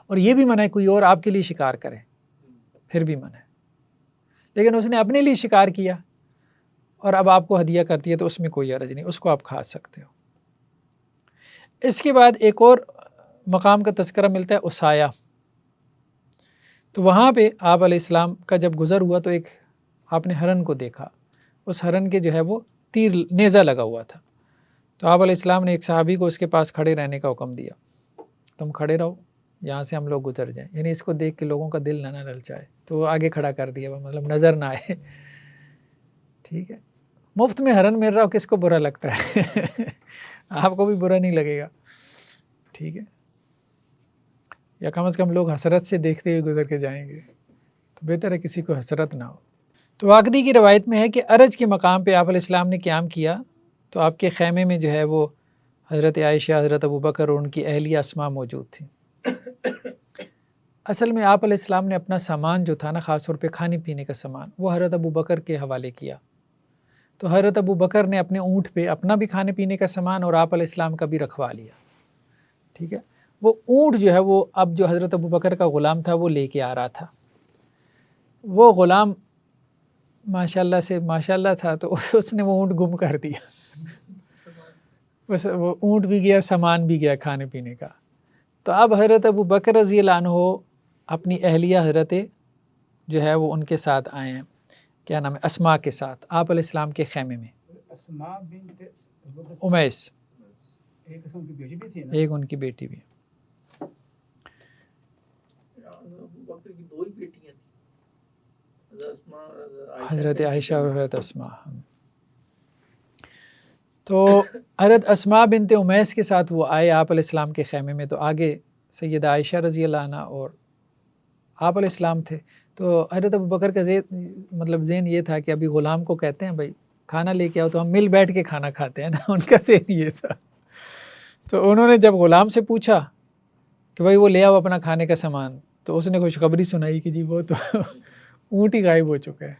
اور یہ بھی منع ہے کوئی اور آپ کے لیے شکار کرے، پھر بھی منع ہے. لیکن اس نے اپنے لیے شکار کیا اور اب آپ کو ہدیہ کرتی ہے تو اس میں کوئی حرج نہیں، اس کو آپ کھا سکتے ہو. اس کے بعد ایک اور مقام کا تذکرہ ملتا ہے اسایہ. تو وہاں پہ آپ علیہ السلام کا جب گزر ہوا تو ایک آپ نے ہرن کو دیکھا، اس ہرن کے جو ہے وہ تیر نیزہ لگا ہوا تھا. تو آپ علیہ السلام نے ایک صحابی کو اس کے پاس کھڑے رہنے کا حکم دیا، تم کھڑے رہو یہاں سے ہم لوگ گزر جائیں، یعنی اس کو دیکھ کے لوگوں کا دل نہ للچائے. تو وہ آگے کھڑا کر دیا، مطلب نظر نہ آئے. ٹھیک ہے، مفت میں ہرن مل رہا ہو کس کو برا لگتا ہے؟ آپ کو بھی برا نہیں لگے گا. ٹھیک ہے، یا کم از کم لوگ حسرت سے دیکھتے ہوئے گزر کے جائیں گے، تو بہتر ہے کسی کو حسرت نہ ہو. تو واقعی کی روایت میں ہے کہ عرج کے مقام پہ آپ علیہ السلام نے قیام کیا، تو آپ کے خیمے میں جو ہے وہ حضرت عائشہ، حضرت ابوبکر اور ان کی اہلیہ اسماء موجود تھیں. اصل میں آپ علیہ السلام نے اپنا سامان جو تھا نا، خاص طور پہ کھانے پینے کا سامان، وہ حضرت ابوبکر کے حوالے کیا. تو حضرت ابوبکر نے اپنے اونٹ پہ اپنا بھی کھانے پینے کا سامان اور آپ علیہ السلام کا بھی رکھوا لیا. ٹھیک ہے، وہ اونٹ جو ہے وہ اب جو حضرت ابوبکر کا غلام تھا وہ لے کے آ رہا تھا. وہ غلام ماشاءاللہ سے ماشاءاللہ تھا، تو اس نے وہ اونٹ گم کر دیا. بس وہ اونٹ بھی گیا، سامان بھی گیا کھانے پینے کا. تو اب حضرت ابوبکر رضی اللہ عنہ اپنی اہلیہ حضرت جو ہے وہ ان کے ساتھ آئے ہیں، کیا نام ہے، اسماء کے ساتھ آپ علیہ السلام کے خیمے میں. اسماء بنت امیس، ایک قسم کی بیٹی بھی تھی نا، ایک ان کی بیٹی بھی. ابوبکر کی دو ہی بیٹیاں تھیں، حضرت عائشہ اور حضرت اسماء. تو حضرت اسماء بنت امیس کے ساتھ وہ آئے آپ علیہ السلام کے خیمے میں. تو آگے سیدہ عائشہ رضی اللہ عنہ اور آپ علیہ السلام تھے. تو حضرت ابوبکر کا مطلب ذہن یہ تھا کہ ابھی غلام کو کہتے ہیں بھائی کھانا لے کے آؤ تو ہم مل بیٹھ کے کھانا کھاتے ہیں نا، ان کا ذہن یہ تھا. تو انہوں نے جب غلام سے پوچھا کہ بھائی وہ لے آؤ اپنا کھانے کا سامان، تو اس نے خوشخبری سنائی کہ جی وہ تو اونٹ ہی غائب ہو چکا ہے.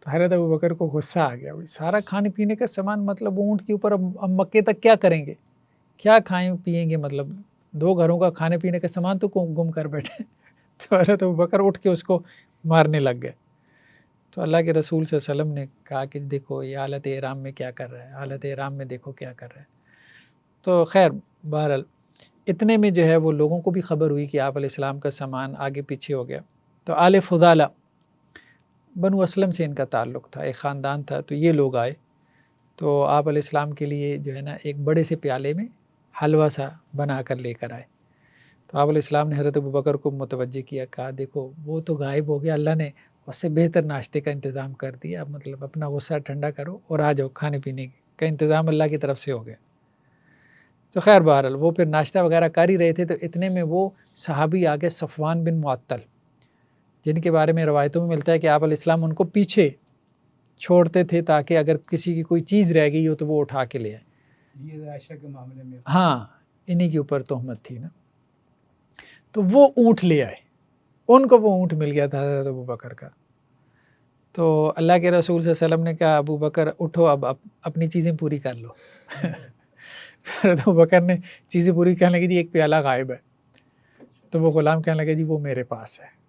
تو حضرت ابوبکر کو غصہ آ گیا، بھائی سارا کھانے پینے کا سامان مطلب اونٹ کے اوپر، اب مکے تک کیا کریں گے، کیا کھائیں پیئیں گے، مطلب 2 گھروں کا کھانے پینے کا سامان تو گم کر بیٹھے. تو حضرت ابوبکر اٹھ کے اس کو مارنے لگ گئے. تو اللہ کے رسول صلی اللہ علیہ وسلم نے کہا کہ دیکھو یہ حالت احرام میں کیا کر رہا ہے، حالت احرام میں دیکھو کیا کر رہا ہے. تو خیر بہرحال اتنے میں جو ہے وہ لوگوں کو بھی خبر ہوئی کہ آپ علیہ السلام کا سامان آگے پیچھے ہو گیا. تو آل فضالہ بنو اسلم سے ان کا تعلق تھا، ایک خاندان تھا. تو یہ لوگ آئے تو آپ علیہ السلام کے لیے جو ہے نا ایک بڑے سے پیالے میں حلوہ سا بنا کر لے کر آئے. تو آپ علیہ السلام نے حضرت ابوبکر کو متوجہ کیا، کہا دیکھو وہ تو غائب ہو گیا، اللہ نے اس سے بہتر ناشتے کا انتظام کر دیا، مطلب اپنا غصہ ٹھنڈا کرو اور آ جاؤ، کھانے پینے کا انتظام اللہ کی طرف سے ہو گیا. تو خیر بہرحال وہ پھر ناشتہ وغیرہ کر ہی رہے تھے. تو اتنے میں وہ صحابی آگے صفوان بن معطل، جن کے بارے میں روایتوں میں ملتا ہے کہ آپ علیہ السلام ان کو پیچھے چھوڑتے تھے تاکہ اگر کسی کی کوئی چیز رہ گئی ہو تو وہ اٹھا کے لے آئے. یہ عائشہ کے معاملے میں ہاں انہی کے اوپر تہمت تھی نا. تو وہ اونٹ لے آئے، ان کو وہ اونٹ مل گیا تھا حضرت ابوبکر کا. تو اللہ کے رسول صلی اللہ علیہ وسلم نے کہا ابوبکر اٹھو، اب اپنی چیزیں پوری کر لو. حضرت ابوبکر نے چیزیں پوری کرنے لگی، جی ایک پیالہ غائب ہے. تو وہ غلام کہنے لگے جی وہ میرے پاس ہے.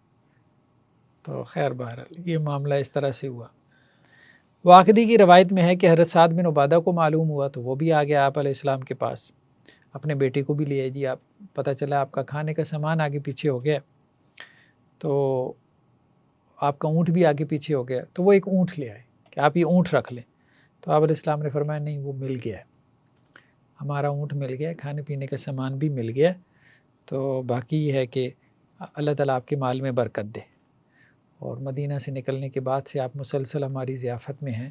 تو خیر بہرحال یہ معاملہ اس طرح سے ہوا. واقعی کی روایت میں ہے کہ حضرت سعد بن عبادہ کو معلوم ہوا تو وہ بھی آ گیا آپ علیہ السلام کے پاس، اپنے بیٹے کو بھی لے آئے. جی آپ پتہ چلا آپ کا کھانے کا سامان آگے پیچھے ہو گیا، تو آپ کا اونٹ بھی آگے پیچھے ہو گیا. تو وہ ایک اونٹ لے آئے کہ آپ یہ اونٹ رکھ لیں. تو آپ علیہ السلام نے فرمایا نہیں، وہ مل گیا ہے، ہمارا اونٹ مل گیا، کھانے پینے کا سامان بھی مل گیا. تو باقی یہ ہے کہ اللہ تعالیٰ آپ کے مال میں برکت دے. اور مدینہ سے نکلنے کے بعد سے آپ مسلسل ہماری ضیافت میں ہیں.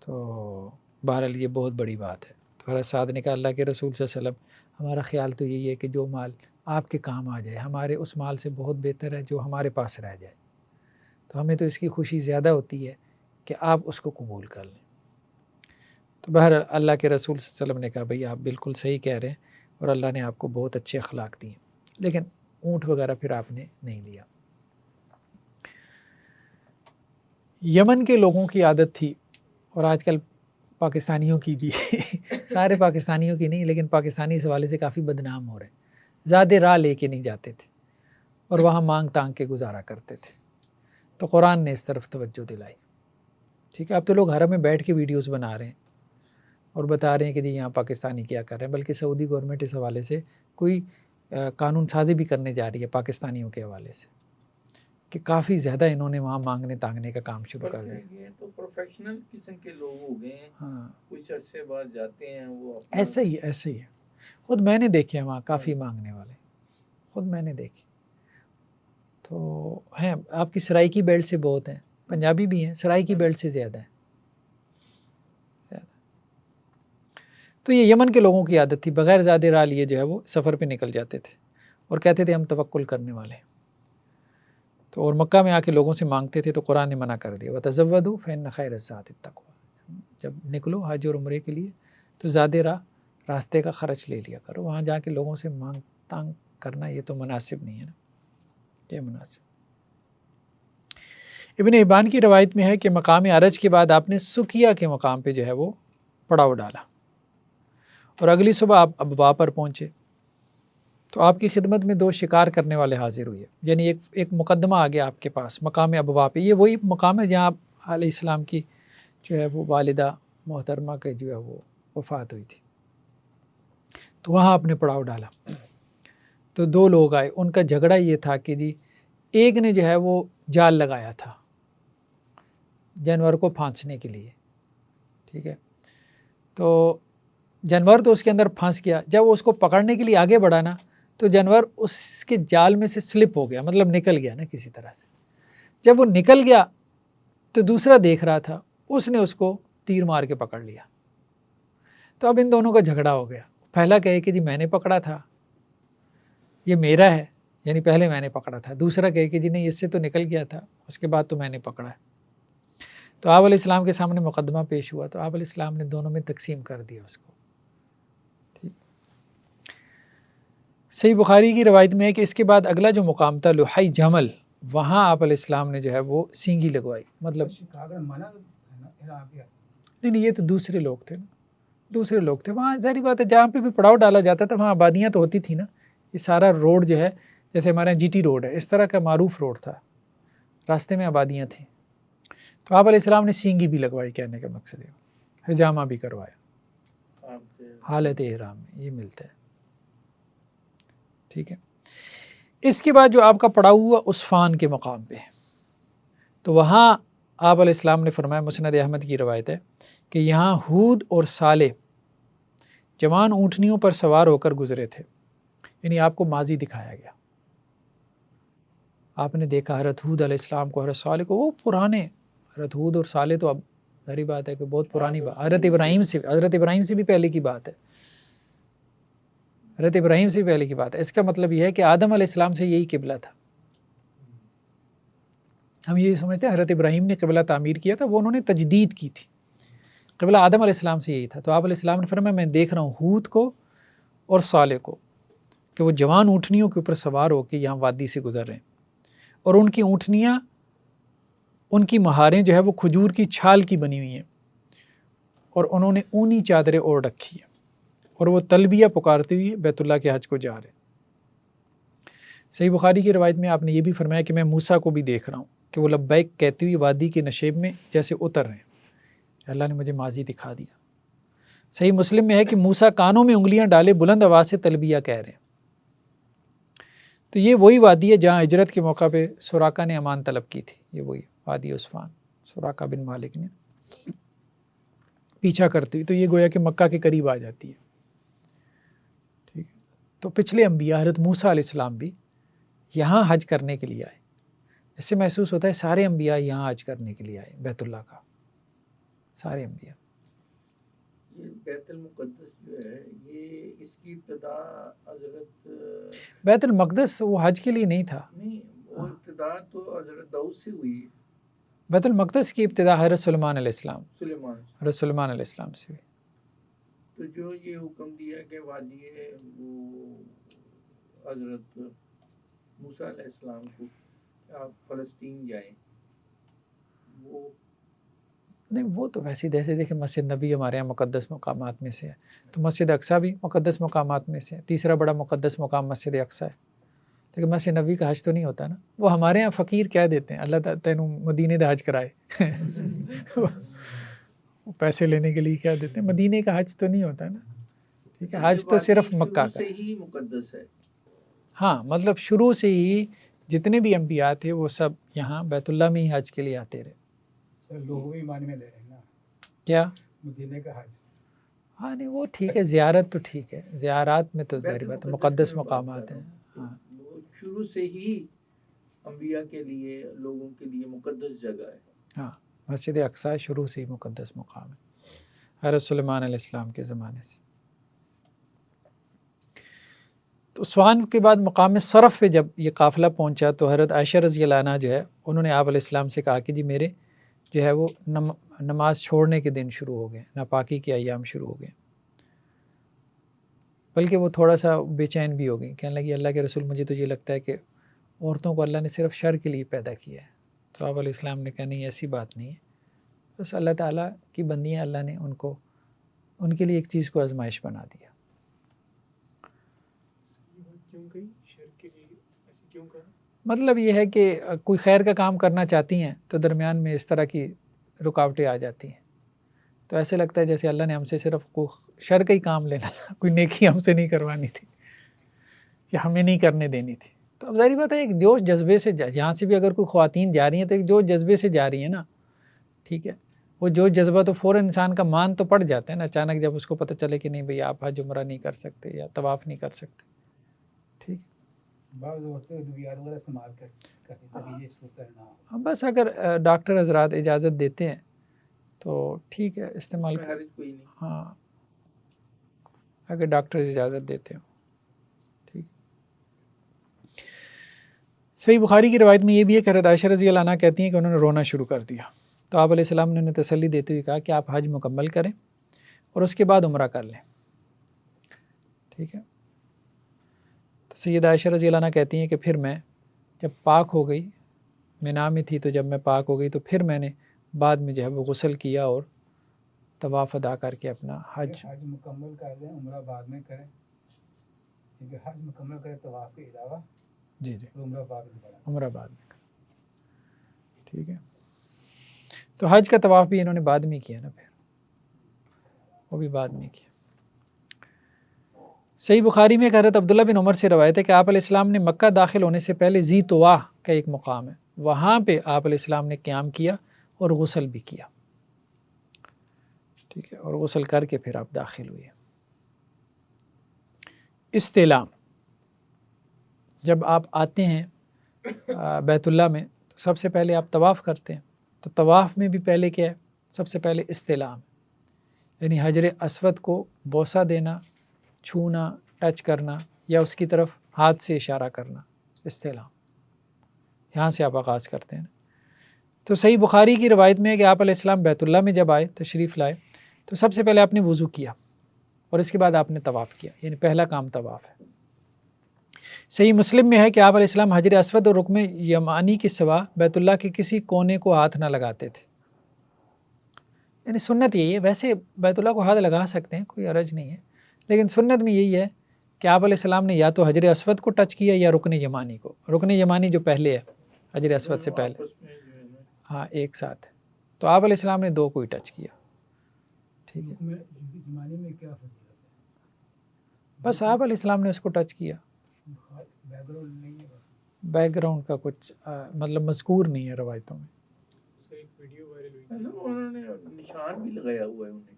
تو بہرحال یہ بہت بڑی بات ہے. تو حضرت سعد نے کہا اللہ کے رسول صلی اللہ علیہ وسلم ہمارا خیال تو یہی ہے کہ جو مال آپ کے کام آ جائے ہمارے اس مال سے بہت بہتر ہے جو ہمارے پاس رہ جائے. تو ہمیں تو اس کی خوشی زیادہ ہوتی ہے کہ آپ اس کو قبول کر لیں. تو بہرحال اللہ کے رسول صلی اللہ علیہ وسلم نے کہا بھئی آپ بالکل صحیح کہہ رہے ہیں اور اللہ نے آپ کو بہت اچھے اخلاق دیے، لیکن اونٹ وغیرہ پھر آپ نے نہیں لیا. یمن کے لوگوں کی عادت تھی، اور آج کل پاکستانیوں کی بھی سارے پاکستانیوں کی نہیں لیکن پاکستانی اس حوالے سے کافی بدنام ہو رہے ہیں، زیادہ راہ لے کے نہیں جاتے تھے اور وہاں مانگ تانگ کے گزارا کرتے تھے. تو قرآن نے اس طرف توجہ دلائی. ٹھیک ہے، اب تو لوگ حرم میں بیٹھ کے ویڈیوز بنا رہے ہیں اور بتا رہے ہیں کہ جی یہاں پاکستانی کیا کر رہے ہیں، بلکہ سعودی گورنمنٹ اس حوالے سے کوئی قانون سازی بھی کرنے جا رہی ہے پاکستانیوں کے حوالے سے کہ کافی زیادہ انہوں نے وہاں مانگنے تانگنے کا کام شروع کر دیا. یہ تو پروفیشنل قسم کے لوگ ہو گئے ہیں، ہاں کچھ عرصے بعد جاتے ہیں وہ ایسا ہی ایسے ہی ہے. خود میں نے دیکھے ہیں وہاں کافی مانگنے والے، خود میں نے دیکھے. تو ہیں آپ کی سرائیکی بیلٹ سے بہت ہیں، پنجابی بھی ہیں، سرائیکی بیلٹ سے زیادہ ہیں. تو یہ یمن کے لوگوں کی عادت تھی، بغیر زیادہ راہ لیے جو ہے وہ سفر پہ نکل جاتے تھے اور کہتے تھے ہم توکل کرنے والے ہیں. تو اور مکہ میں آ کے لوگوں سے مانگتے تھے تو قرآن نے منع کر دیا وَتَزَوَّدُوا فَإِنَّ خَيْرَ الزَّادِ التَّقْوَىٰ. جب نکلو حج اور عمرے کے لیے تو زیادہ راستے کا خرچ لے لیا کرو، وہاں جا کے لوگوں سے مانگ تانگ کرنا یہ تو مناسب نہیں ہے نا، یہ مناسب. ابن حبان کی روایت میں ہے کہ مقام عرج کے بعد آپ نے سکیہ کے مقام پہ جو ہے وہ پڑاؤ ڈالا اور اگلی صبح آپ ابوا پر پہنچے. تو آپ کی خدمت میں 2 شکار کرنے والے حاضر ہوئے، یعنی ایک مقدمہ آ گیا آپ کے پاس مقام ابوا پہ. یہ وہی مقام ہے جہاں آپ علیہ السلام کی جو ہے وہ والدہ محترمہ کے جو ہے وہ وفات ہوئی تھی. تو وہاں آپ نے پڑاؤ ڈالا. تو 2 لوگ آئے، ان کا جھگڑا یہ تھا کہ جی ایک نے جو ہے وہ جال لگایا تھا جانور کو پھانسنے کے لیے. ٹھیک ہے، تو جانور تو اس کے اندر پھنس گیا. جب وہ اس کو پکڑنے کے لیے آگے بڑھا نا تو جانور اس کے جال میں سے سلپ ہو گیا، مطلب نکل گیا نا کسی طرح سے. جب وہ نکل گیا تو دوسرا دیکھ رہا تھا، اس نے اس کو تیر مار کے پکڑ لیا. تو اب ان دونوں کا جھگڑا ہو گیا. پہلا کہے کہ جی میں نے پکڑا تھا، یہ میرا ہے، یعنی پہلے میں نے پکڑا تھا. دوسرا کہے کہ جی نہیں اس سے تو نکل گیا تھا، اس کے بعد تو میں نے پکڑا ہے. تو آپ علیہ السلام کے سامنے مقدمہ پیش ہوا تو آپ علیہ السلام نے دونوں میں تقسیم کر دیا اس کو. صحیح بخاری کی روایت میں ہے کہ اس کے بعد اگلا جو مقام تھا لحی جمل، وہاں آپ علیہ السلام نے جو ہے وہ سینگی لگوائی. مطلب نہیں یہ تو دوسرے لوگ تھے نا، دوسرے لوگ تھے وہاں. ظاہری بات ہے جہاں پہ بھی پڑاؤ ڈالا جاتا تھا وہاں آبادیاں تو ہوتی تھی نا. یہ سارا روڈ جو ہے جیسے ہمارے یہاں جی ٹی روڈ ہے، اس طرح کا معروف روڈ تھا، راستے میں آبادیاں تھیں. تو آپ علیہ السلام نے سینگی بھی لگوائی، کہنے کا مقصد ہے حجامہ بھی کروایا حالت احرام میں. یہ ملتا ہے. ٹھیک ہے. اس کے بعد جو آپ کا پڑاؤ ہوا عصفان کے مقام پہ، تو وہاں آپ علیہ السلام نے فرمایا، مسند احمد کی روایت ہے کہ یہاں ہود اور صالح جوان اونٹنیوں پر سوار ہو کر گزرے تھے. یعنی آپ کو ماضی دکھایا گیا، آپ نے دیکھا حضرت ہود علیہ السلام کو، حضرت صالح کو، وہ پرانے حضرت ہود اور صالح تو اب ظاہری بات ہے کہ بہت پرانی بات، حضرت ابراہیم سے بھی پہلے کی بات ہے، حضرت ابراہیم سے بھی پہلے کی بات ہے. اس کا مطلب یہ ہے کہ آدم علیہ السلام سے یہی قبلہ تھا. ہم یہ سمجھتے ہیں حضرت ابراہیم نے قبلہ تعمیر کیا تھا، وہ انہوں نے تجدید کی تھی. قبلہ آدم علیہ السلام سے یہی تھا. تو آپ علیہ السلام نے فرمایا میں دیکھ رہا ہوں ہود کو اور صالح کو کہ وہ جوان اونٹنیوں کے اوپر سوار ہو کے یہاں وادی سے گزر رہے ہیں، اور ان کی اونٹنیاں، ان کی مہاریں جو ہے وہ کھجور کی چھال کی بنی ہوئی ہیں، اور انہوں نے اونی چادریں اوڑھ رکھی ہیں، اور وہ تلبیہ پکارتے ہوئے بیت اللہ کے حج کو جا رہے ہیں. صحیح بخاری کی روایت میں آپ نے یہ بھی فرمایا کہ میں موسیٰ کو بھی دیکھ رہا ہوں کہ وہ لبیک کہتے ہوئے وادی کے نشیب میں جیسے اتر رہے ہیں. اللہ نے مجھے ماضی دکھا دیا. صحیح مسلم میں ہے کہ موسیٰ کانوں میں انگلیاں ڈالے بلند آواز سے تلبیہ کہہ رہے ہیں. تو یہ وہی وادی ہے جہاں ہجرت کے موقع پہ سراقہ نے امان طلب کی تھی. یہ وہی وادی عصفان، سراقہ بن مالک نے پیچھا کرتی ہوئی، تو یہ گویا کہ مکہ کے قریب آ جاتی ہے. ٹھیک ہے. تو پچھلے انبیاء حضرت موسیٰ علیہ السلام بھی یہاں حج کرنے کے لیے آئے. اس سے محسوس ہوتا ہے سارے انبیاء یہاں حج کرنے کے لیے آئے، بیت اللہ کا، سارے انبیاء. یہ بیت المقدس جو ہے یہ اس کی ابتدا حضرت بیت المقدس وہ حج کے لیے نہیں تھا. نہیں، وہ ابتدا تو حضرت داؤد سے ہوئی ہے. بیت المقدس کی ابتدا حضرت سلیمان علیہ السلام، سلیمان. حضرت سلیمان علیہ السلام سے ہوئی. تو جو یہ حکم دیا کہ وادی ہے وہ حضرت موسیٰ علیہ السلام کو کہ آپ فلسطین جائیں، وہ نہیں، وہ تو ویسے جیسے دیکھیں مسجد نبی ہمارے یہاں مقدس مقامات میں سے ہے، تو مسجد اقصیٰ بھی مقدس مقامات میں سے ہے. تیسرا بڑا مقدس مقام مسجد اقصیٰ ہے، لیکن مسجد نبی کا حج تو نہیں ہوتا نا. وہ ہمارے یہاں فقیر کہہ دیتے ہیں اللہ تعالیٰ تینوں مدینے دا حج کرائے وہ پیسے لینے کے لیے کہہ دیتے ہیں، مدینے کا حج تو نہیں ہوتا نا. ٹھیک ہے، حج تو صرف مکہ کا سے ہی مقدس ہے. ہاں، مطلب شروع سے ہی جتنے بھی انبیاء تھے وہ سب یہاں بیت اللہ میں ہی حج کے لیے آتے رہے. سر لغوی معنی میں لے رہے ہیں نا کیا؟ مدینے کا حج. ہاں نہیں، وہ ٹھیک ہے، زیارت تو ٹھیک ہے، زیارات میں تو ظاہری بات ہے مقدس میں مقامات ہیں. ہاں وہ شروع سے ہی انبیاء کے لیے، لوگوں کے لیے مقدس جگہ ہے. ہاں، مسجد اقصیٰ شروع سے ہی مقدس مقام ہے حضرت سلیمان علیہ السلام کے زمانے سے. تو عصفان کے بعد مقام صرف پہ جب یہ قافلہ پہنچا تو حضرت عائشہ رضی اللہ عنہ جو ہے انہوں نے آپ علیہ السلام سے کہا کہ جی میرے جو ہے وہ نماز چھوڑنے کے دن شروع ہو گئے، ناپاکی کے ایام شروع ہو گئے. بلکہ وہ تھوڑا سا بے چین بھی ہو گئی، کہنے لگی اللہ کے رسول مجھے تو یہ لگتا ہے کہ عورتوں کو اللہ نے صرف شر کے لیے پیدا کیا ہے. تو آپ علیہ السلام نے کہا نہیں، ایسی بات نہیں ہے، بس اللہ تعالیٰ کی بندیاں، اللہ نے ان کے لیے ایک چیز کو آزمائش بنا دیا. کیوں کہی شر کے لیے ایسے کیوں کہا؟ مطلب یہ ہے کہ کوئی خیر کا کام کرنا چاہتی ہیں تو درمیان میں اس طرح کی رکاوٹیں آ جاتی ہیں، تو ایسے لگتا ہے جیسے اللہ نے ہم سے صرف کوئی شر کا ہی کام لینا تھا، کوئی نیکی ہم سے نہیں کروانی تھی یا ہمیں نہیں کرنے دینی تھی. تو اب ظاہری بات ہے ایک جوش جذبے سے یہاں سے بھی اگر کوئی خواتین جا رہی ہیں تو ایک جوش جذبے سے جا رہی ہیں نا. ٹھیک ہے، وہ جوش جذبہ تو فوراً انسان کا مان تو پڑ جاتا ہے نا، اچانک جب اس کو پتہ چلے کہ نہیں بھئی آپ حج عمرہ نہیں کر سکتے یا طواف نہیں کر سکتے. ٹھیک، بعض عورتیں ادویات وغیرہ استعمال کرتی ہیں تاکہ یہ صورت نہ ہو. بس اگر ڈاکٹر حضرات اجازت دیتے ہیں تو ٹھیک ہے، استعمال اس میں حرج کوئی نہیں. ہاں، اگر ڈاکٹر اجازت دیتے ہوں. ٹھیک. صحیح بخاری کی روایت میں یہ بھی ہے کہ حضرت عائشہ رضی اللہ عنہ کہتی ہیں کہ انہوں نے رونا شروع کر دیا. تو آپ علیہ السلام نے انہیں تسلی دیتے ہوئے کہا کہ آپ حج مکمل کریں اور اس کے بعد عمرہ کر لیں. ٹھیک ہے. تو سیدہ عائشہ رضی اللہ عنہ کہتی ہیں کہ پھر میں جب پاک ہو گئی، مینا میں تھی، تو جب میں پاک ہو گئی تو پھر میں نے بعد میں جو ہے وہ غسل کیا اور طواف ادا کر کے اپنا حج مکمل کر لیں، عمرہ بعد میں کریں، کیونکہ حج مکمل کریں طواف کے علاوہ. جی جی، عمرہ بعد میں کریں. عمرہ بعد میں. ٹھیک ہے. تو حج کا طواف بھی انہوں نے بعد میں کیا نا، پھر وہ بھی بعد میں کیا. صحیح بخاری میں ایک حضرت عبداللہ بن عمر سے روایت ہے کہ آپ علیہ السلام نے مکہ داخل ہونے سے پہلے ذی طواء کا ایک مقام ہے، وہاں پہ آپ علیہ السلام نے قیام کیا اور غسل بھی کیا، ٹھیک ہے، اور غسل کر کے پھر آپ داخل ہوئے۔ استلام، جب آپ آتے ہیں بیت اللہ میں تو سب سے پہلے آپ طواف کرتے ہیں، تو طواف میں بھی پہلے کیا ہے؟ سب سے پہلے استلام، یعنی حجر اسود کو بوسہ دینا، چھونا، ٹچ کرنا یا اس کی طرف ہاتھ سے اشارہ کرنا، استلام، یہاں سے آپ آغاز کرتے ہیں۔ تو صحیح بخاری کی روایت میں ہے کہ آپ علیہ السلام بیت اللہ میں جب آئے، تشریف لائے، تو سب سے پہلے آپ نے وضو کیا اور اس کے بعد آپ نے طواف کیا، یعنی پہلا کام طواف ہے۔ صحیح مسلم میں ہے کہ آپ علیہ السلام حجر اسود اور رکن یمانی کے سوا بیت اللہ کے کسی کونے کو ہاتھ نہ لگاتے تھے، یعنی سنت یہی ہے، ویسے بیت اللہ کو ہاتھ لگا سکتے ہیں، کوئی حرج نہیں ہے، لیکن سنت میں یہی ہے کہ آپ علیہ السلام نے یا تو حجر اسود کو ٹچ کیا یا رکن یمانی کو، رکن یمانی جو پہلے ہے حجر اسود سے پہلے، آپس میں جو ہے نا ہاں ایک ساتھ ہے، تو آپ علیہ السلام نے دو کو ہی ٹچ کیا، ٹھیک ہے، زمانے میں کیا فضیلت ہے؟ بس آپ علیہ السلام نے اس کو ٹچ کیا، بیک گراؤنڈ نہیں ہے بس۔ بیک گراؤنڈ کا کچھ مطلب مذکور نہیں ہے روایتوں میں۔ سر ایک ویڈیو وائرل ہوئی اصل تھی، انہوں نے نشان بھی لگایا ہوا ہے انہیں،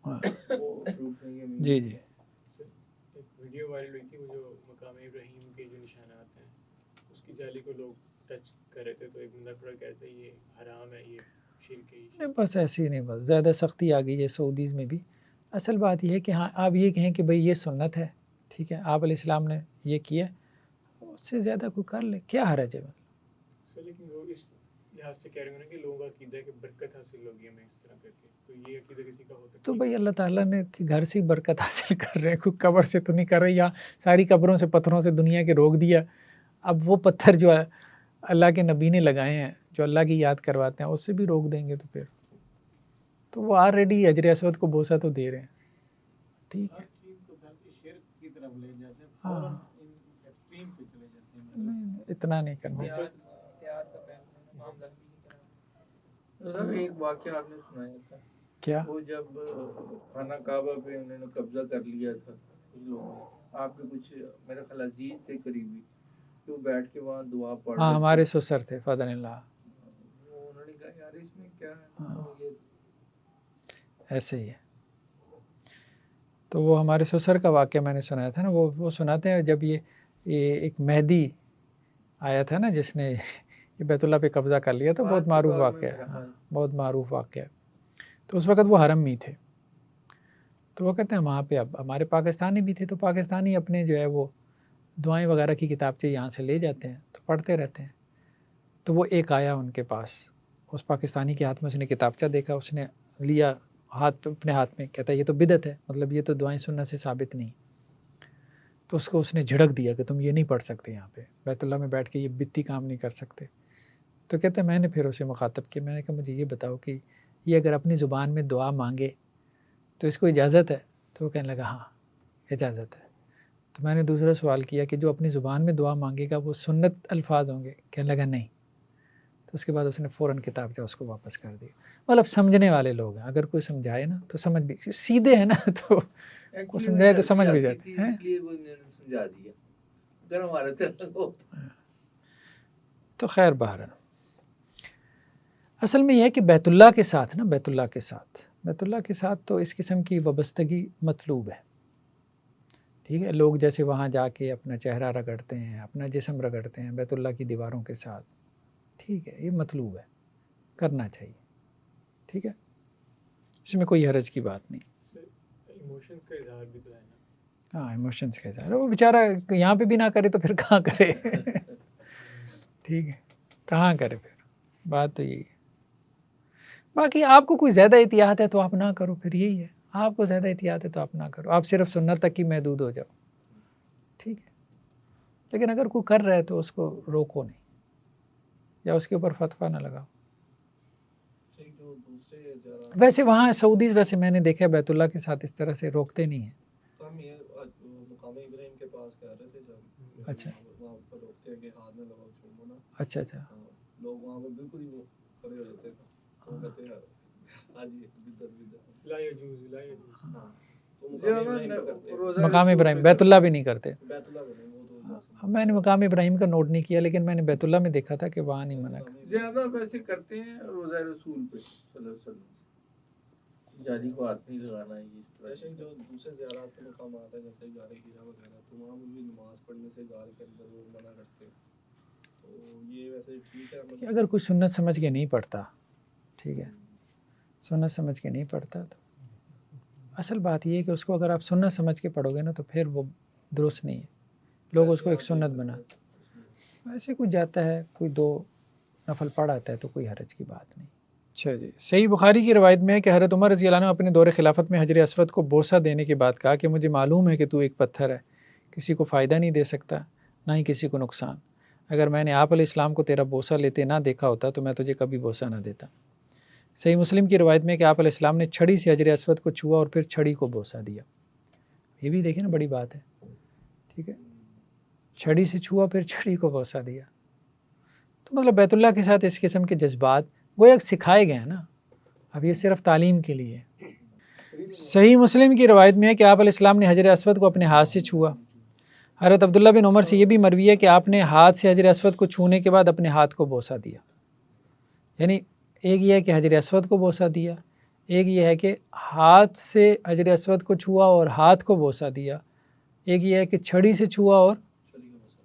ہاں وہ روکنے کے جی جی، سر ایک ویڈیو وائرل ہوئی تھی، وہ جو مقام ابراہیم کے جو نشانات ہیں اس کی جالی کو لوگ ٹچ کر رہے تھے، تو ایک بندہ کھڑا کہتا ہے یہ حرام ہے، یہ شرک ہے، یہ نہیں بس ایسے ہی نہیں، بس زیادہ سختی آ گئی ہے سعودیز میں بھی۔ اصل بات یہ ہے کہ ہاں آپ یہ کہیں کہ بھئی یہ سنت ہے، ٹھیک ہے، آپ علیہ السلام نے یہ کیا، اس سے زیادہ کوئی کر لے، کیا حرج ہے؟ سر لیکن وہ اس لحاظ سے کہہ رہے ہیں کہ لوگوں کا عقیدہ ہے کہ برکت حاصل ہوگی ہمیں اس طرح کر کے، تو یہ عقیدہ کسی کا ہو سکتا ہے؟ تو بھئی اللہ تعالیٰ نے کہ گھر سے ہی برکت حاصل کر رہے ہیں، کوئی قبر سے تو نہیں کر رہے، یا ساری قبروں سے پتھروں سے دنیا کے روک دیا، اب وہ پتھر جو ہے اللہ کے نبی نے لگائے ہیں جو اللہ کی یاد کرواتے ہیں اس سے بھی روک دیں گے، تو پھر تو وہ آلریڈی حجر اسود کو بوسہ تو دے رہے ہیں، ٹھیک ہے، شرک کی طرف لے جاتے ہیں، ہاں فوراً ایکسٹریم پہ چلے جاتے ہیں۔ نہیں، اتنا نہیں کرنا چاہیے۔ احتیاط کا معاملہ ایک واقعہ آپ نے سنایا تھا، کیا؟ وہ جب خانہ کعبہ پہ انہوں نے قبضہ کر لیا تھا کچھ لوگوں نے، آپ کے کچھ میرے خیال عزیز تھے قریبی، کہ وہ بیٹھ کے وہاں دعا پڑھ ہاں رہے ہمارے تھے، سسر تھے فضل اللہ، وہ انہوں نے کہا یار اس میں کیا ہے، ہاں یہ ایسے ہی ہے۔ تو وہ ہمارے سسر کا واقعہ میں نے سنایا تھا نا، وہ سناتے ہیں جب یہ ایک مہدی آیا تھا نا جس نے یہ بیت اللہ پہ قبضہ کر لیا تھا، بہت معروف واقعہ ہے، ہاں بہت معروف واقعہ ہے، تو اس وقت وہ حرم میں تھے، تو وہ کہتے ہیں وہاں پہ اب ہمارے پاکستانی بھی تھے، تو پاکستانی اپنے جو ہے وہ دعائیں وغیرہ کی کتابچے یہاں سے لے جاتے ہیں تو پڑھتے رہتے ہیں، تو وہ ایک آیا ان کے پاس، اس پاکستانی کے ہاتھ میں اس نے کتابچہ دیکھا، اس نے لیا اپنے ہاتھ میں، کہتا ہے یہ تو بدعت ہے، مطلب یہ تو دعائیں سنت سے ثابت نہیں، تو اس نے جھڑک دیا کہ تم یہ نہیں پڑھ سکتے، یہاں پہ بیت اللہ میں بیٹھ کے یہ بدتی کام نہیں کر سکتے۔ تو کہتے ہیں میں نے پھر اسے مخاطب کیا، میں نے کہا مجھے یہ بتاؤ کہ یہ اگر اپنی زبان میں دعا مانگے تو اس کو اجازت ہے؟ تو وہ کہنے لگا ہاں اجازت ہے۔ تو میں نے دوسرا سوال کیا کہ جو اپنی زبان میں دعا مانگے گا وہ سنت الفاظ ہوں گے؟ کہنے لگا نہیں۔ تو اس کے بعد اس نے فوراً کتاب جو اس کو واپس کر دیا۔ مطلب سمجھنے والے لوگ ہیں، اگر کوئی سمجھائے نا تو سمجھ بھی، سیدھے ہیں نا تو کوئی سمجھائے تو سمجھ بھی جاتے ہیں، اس لیے وہ انہوں نے سمجھا دیا، اگر ہمارے طرح کو تو خیر بہر اصل میں یہ ہے کہ بیت اللہ کے ساتھ نا، بیت اللہ کے ساتھ تو اس قسم کی وابستگی مطلوب ہے، ٹھیک ہے، لوگ جیسے وہاں جا کے اپنا چہرہ رگڑتے ہیں، اپنا جسم رگڑتے ہیں بیت اللہ کی دیواروں کے ساتھ، ٹھیک ہے، یہ مطلوب ہے، کرنا چاہیے، ٹھیک ہے، اس میں کوئی حرج کی بات نہیں۔ ایموشنز کا اظہار بھی تو ہے نا، ہاں ایموشنس کے ساتھ، وہ بیچارہ یہاں پہ بھی نہ کرے تو پھر کہاں کرے ٹھیک ہے، کہاں کرے پھر، بات تو یہی ہے۔ باقی آپ کو کوئی زیادہ احتیاط ہے تو آپ نہ کرو، پھر یہی ہے، آپ کو زیادہ احتیاط ہے تو آپ نہ کرو، آپ صرف سنت تک ہی محدود ہو جاؤ، ٹھیک ہے، لیکن اگر کوئی کر رہا ہے تو اس کو روکو نہیں، یا اس کے اوپر فتویٰ نہ لگاؤ۔ ویسے وہاں سعودیز، ویسے میں نے دیکھا بیت اللہ کے ساتھ اس طرح سے روکتے نہیں ہیں۔ ہم یہ مقام ابراہیم کے پاس کہہ رہے تھے جب اچھا وہاں پر روکتے ہیں کہ ہاتھ نہ لگاؤ، چھومو نا، اچھا اچھا، لوگ وہاں پہ بالکل ہی وہ کھڑے ہو جاتے ہیں، وہ کہتے ہیں ہاں جی بدعت لا یجوز لا یجوز۔ ہاں تو مقام ابراہیم پہ کرتے ہیں. روزہ مقام رسول ابراہیم پہ بیت اللہ کرتے بھی نہیں کرتے. بیت اللہ پہ نہیں، وہ تو ہاں، میں نے مقام ابراہیم کا نوٹ نہیں کیا، لیکن میں نے بیت اللہ میں دیکھا تھا کہ وہاں نہیں منع مقام ہیں. زیادہ ویسے کرتے ہیں روزہ رسول پہ صلی اللہ علیہ وسلم، جاری کو ہاتھ نہیں لگانا ہے. اس طرح ویسے جو دوسرے زیارات کے مقامات ہیں جیسے غار ہیرا وغیرہ، تو وہاں بھی نماز پڑھنے سے غار کے اندر وہ منع کرتے ہیں، تو یہ ویسے ٹھیک ہے کہ اگر کوئی سنت سمجھ کے نہیں پڑھتا، ٹھیک ہے، سنت سمجھ کے نہیں پڑھتا، تو اصل بات یہ ہے کہ اس کو اگر آپ سنت سمجھ کے پڑھو گے نا تو پھر وہ درست نہیں ہے. لوگ اس کو ایک سنت بنا، ویسے کوئی جاتا ہے کوئی 2 نفل پڑھ آتا ہے تو کوئی حرج کی بات نہیں. اچھا جی، صحیح بخاری کی روایت میں ہے کہ حضرت عمر رضی اللہ عنہ اپنے دور خلافت میں حجر اسود کو بوسہ دینے کے بعد کہا کہ مجھے معلوم ہے کہ تو ایک پتھر ہے، کسی کو فائدہ نہیں دے سکتا نہ ہی کسی کو نقصان. اگر میں نے آپ علیہ السلام کو تیرا بوسہ لیتے نہ دیکھا ہوتا تو میں تجھے کبھی بوسہ نہ دیتا. صحیح مسلم کی روایت میں ہے کہ آپ علیہ السلام نے چھڑی سے حجر اسود کو چھوا اور پھر چھڑی کو بوسہ دیا. یہ بھی دیکھیں نا بڑی بات ہے، ٹھیک ہے، چھڑی سے چھوا پھر چھڑی کو بوسہ دیا. تو مطلب بیت اللہ کے ساتھ اس قسم کے جذبات گویا سکھائے گئے ہیں نا، اب یہ صرف تعلیم کے لیے. صحیح مسلم کی روایت میں ہے کہ آپ علیہ السلام نے حجر اسود کو اپنے ہاتھ سے چھوا. حضرت عبداللہ بن عمر سے یہ بھی مروی ہے کہ آپ نے ہاتھ سے حجر اسود کو چھونے کے بعد اپنے ہاتھ کو بوسہ دیا. یعنی ایک یہ ہے کہ حجر اسود کو بوسہ دیا، ایک یہ ہے کہ ہاتھ سے حجر اسود کو چھوا اور ہاتھ کو بوسہ دیا، ایک یہ ہے کہ چھڑی سے چھوا اور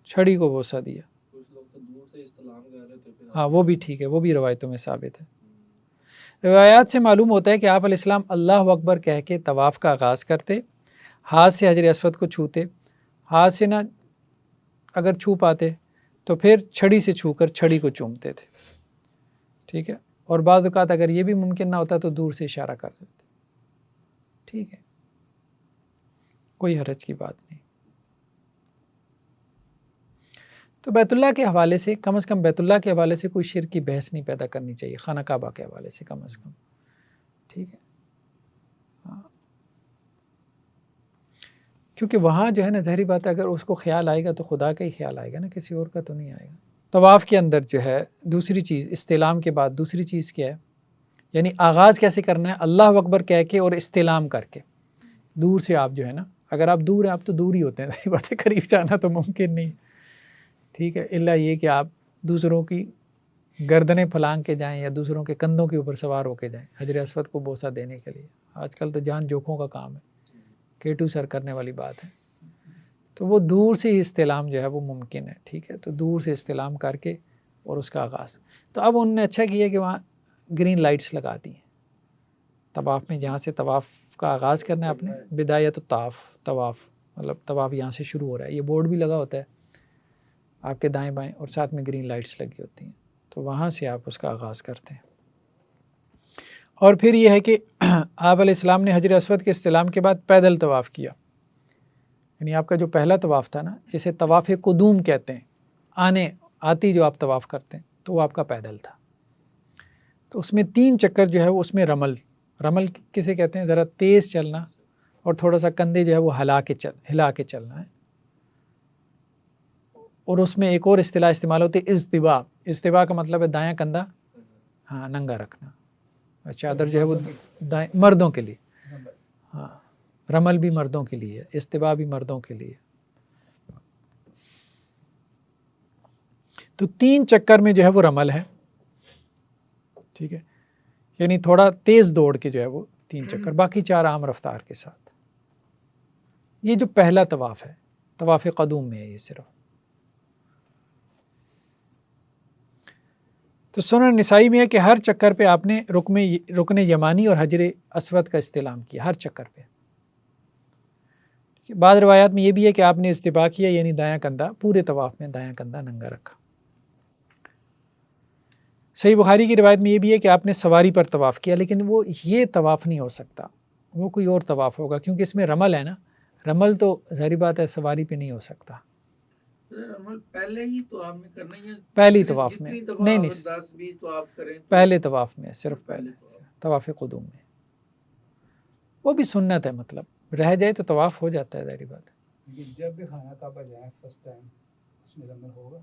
چھڑی کو بوسہ دیا. کچھ لوگ تو دور سے استلام کر رہے تھے پھر ہاں وہ بھی ٹھیک ہے، وہ بھی روایتوں میں ثابت ہے. روایات سے معلوم ہوتا ہے کہ آپ علیہ السلام اللہ اکبر کہہ کے طواف کا آغاز کرتے، ہاتھ سے حجر اسود کو چھوتے، ہاتھ سے نہ اگر چھو پاتے تو پھر چھڑی سے چھو کر چھڑی کو چومتے تھے، ٹھیک ہے، اور بعض اوقات اگر یہ بھی ممکن نہ ہوتا تو دور سے اشارہ کر دیتے. ٹھیک ہے، کوئی حرج کی بات نہیں. تو بیت اللہ کے حوالے سے کم از کم بیت اللہ کے حوالے سے کوئی شرک کی بحث نہیں پیدا کرنی چاہیے، خانہ کعبہ کے حوالے سے کم از کم، ٹھیک ہے. ہاں، کیونکہ وہاں جو ہے نا ظاہری بات ہے اگر اس کو خیال آئے گا تو خدا کا ہی خیال آئے گا نا، کسی اور کا تو نہیں آئے گا. طواف کے اندر جو ہے دوسری چیز استلام کے بعد دوسری چیز کیا ہے، یعنی آغاز کیسے کرنا ہے، اللہ اکبر کہہ کے اور استلام کر کے. دور سے آپ جو ہے نا، اگر آپ دور ہیں آپ تو دور ہی ہوتے ہیں، ظاہری بات ہے قریب جانا تو ممکن نہیں، ٹھیک ہے، الا یہ کہ آپ دوسروں کی گردنیں پھلانگ کے جائیں یا دوسروں کے کندھوں کے اوپر سوار ہو کے جائیں حجر اسود کو بوسہ دینے کے لیے. آج کل تو جان جوکھوں کا کام ہے، کیٹو سر کرنے والی بات ہے. تو وہ دور سے ہی استلام جو ہے وہ ممکن ہے، ٹھیک ہے، تو دور سے استلام کر کے اور اس کا آغاز. تو اب انہوں نے اچھا کیا کہ وہاں گرین لائٹس لگا دی ہیں طواف میں، جہاں سے طواف کا آغاز کرنا ہے آپ نے، بدایت طواف مطلب طواف یہاں سے شروع ہو رہا ہے. یہ بورڈ بھی لگا ہوتا ہے آپ کے دائیں بائیں اور ساتھ میں گرین لائٹس لگی ہوتی ہیں، تو وہاں سے آپ اس کا آغاز کرتے ہیں. اور پھر یہ ہے کہ آپ علیہ السلام نے حجر اسود کے استلام کے بعد پیدل طواف کیا. یعنی آپ کا جو پہلا طواف تھا نا، جسے طواف قدوم کہتے ہیں، آتی جو آپ طواف کرتے ہیں، تو وہ آپ کا پیدل تھا. تو اس میں 3 چکر جو ہے وہ اس میں رمل کسے کہتے ہیں، ذرا تیز چلنا اور تھوڑا سا کندھے جو ہے وہ ہلا کے چلنا ہے. اور اس میں ایک اور اصطلاح استعمال ہوتی ہے اضطباء کا مطلب ہے دایاں کندھا ہاں ننگا رکھنا. چادر جو ہے وہ مردوں کے لیے، ہاں رمل بھی مردوں کے لیے، اضطباء بھی مردوں کے لیے. تو 3 چکر میں جو ہے وہ رمل ہے، ٹھیک ہے، یعنی تھوڑا تیز دوڑ کے جو ہے وہ 3 چکر، باقی 4 عام رفتار کے ساتھ. یہ جو پہلا طواف ہے طواف قدوم میں ہے یہ صرف. تو سنن نسائی میں ہے کہ ہر چکر پہ آپ نے رکن یمانی اور حجر اسود کا استلام کیا ہر چکر پہ. بعض روایات میں یہ بھی ہے کہ آپ نے استباء کیا، یعنی دایاں کندھا پورے طواف میں دایاں کندھا ننگا رکھا. صحیح بخاری کی روایت میں یہ بھی ہے کہ آپ نے سواری پر طواف کیا، لیکن وہ یہ طواف نہیں ہو سکتا، وہ کوئی اور طواف ہوگا، کیونکہ اس میں رمل ہے نا. رمل تو ظاہری بات ہے سواری پہ نہیں ہو سکتا. عمل پہلے ہی تو آپ نے کرنا ہی ہے، پہلی طواف میں نہیں 10-20 طواف کریں پہلے طواف میں صرف پہلے طواف قدوم میں. وہ بھی سنت ہے، مطلب رہ جائے تو طواف ہو جاتا ہے ظاہری بات ہے. لیکن جب بھی خانہ کعبہ جائیں فرسٹ ٹائم اس میں رمل ہوگا.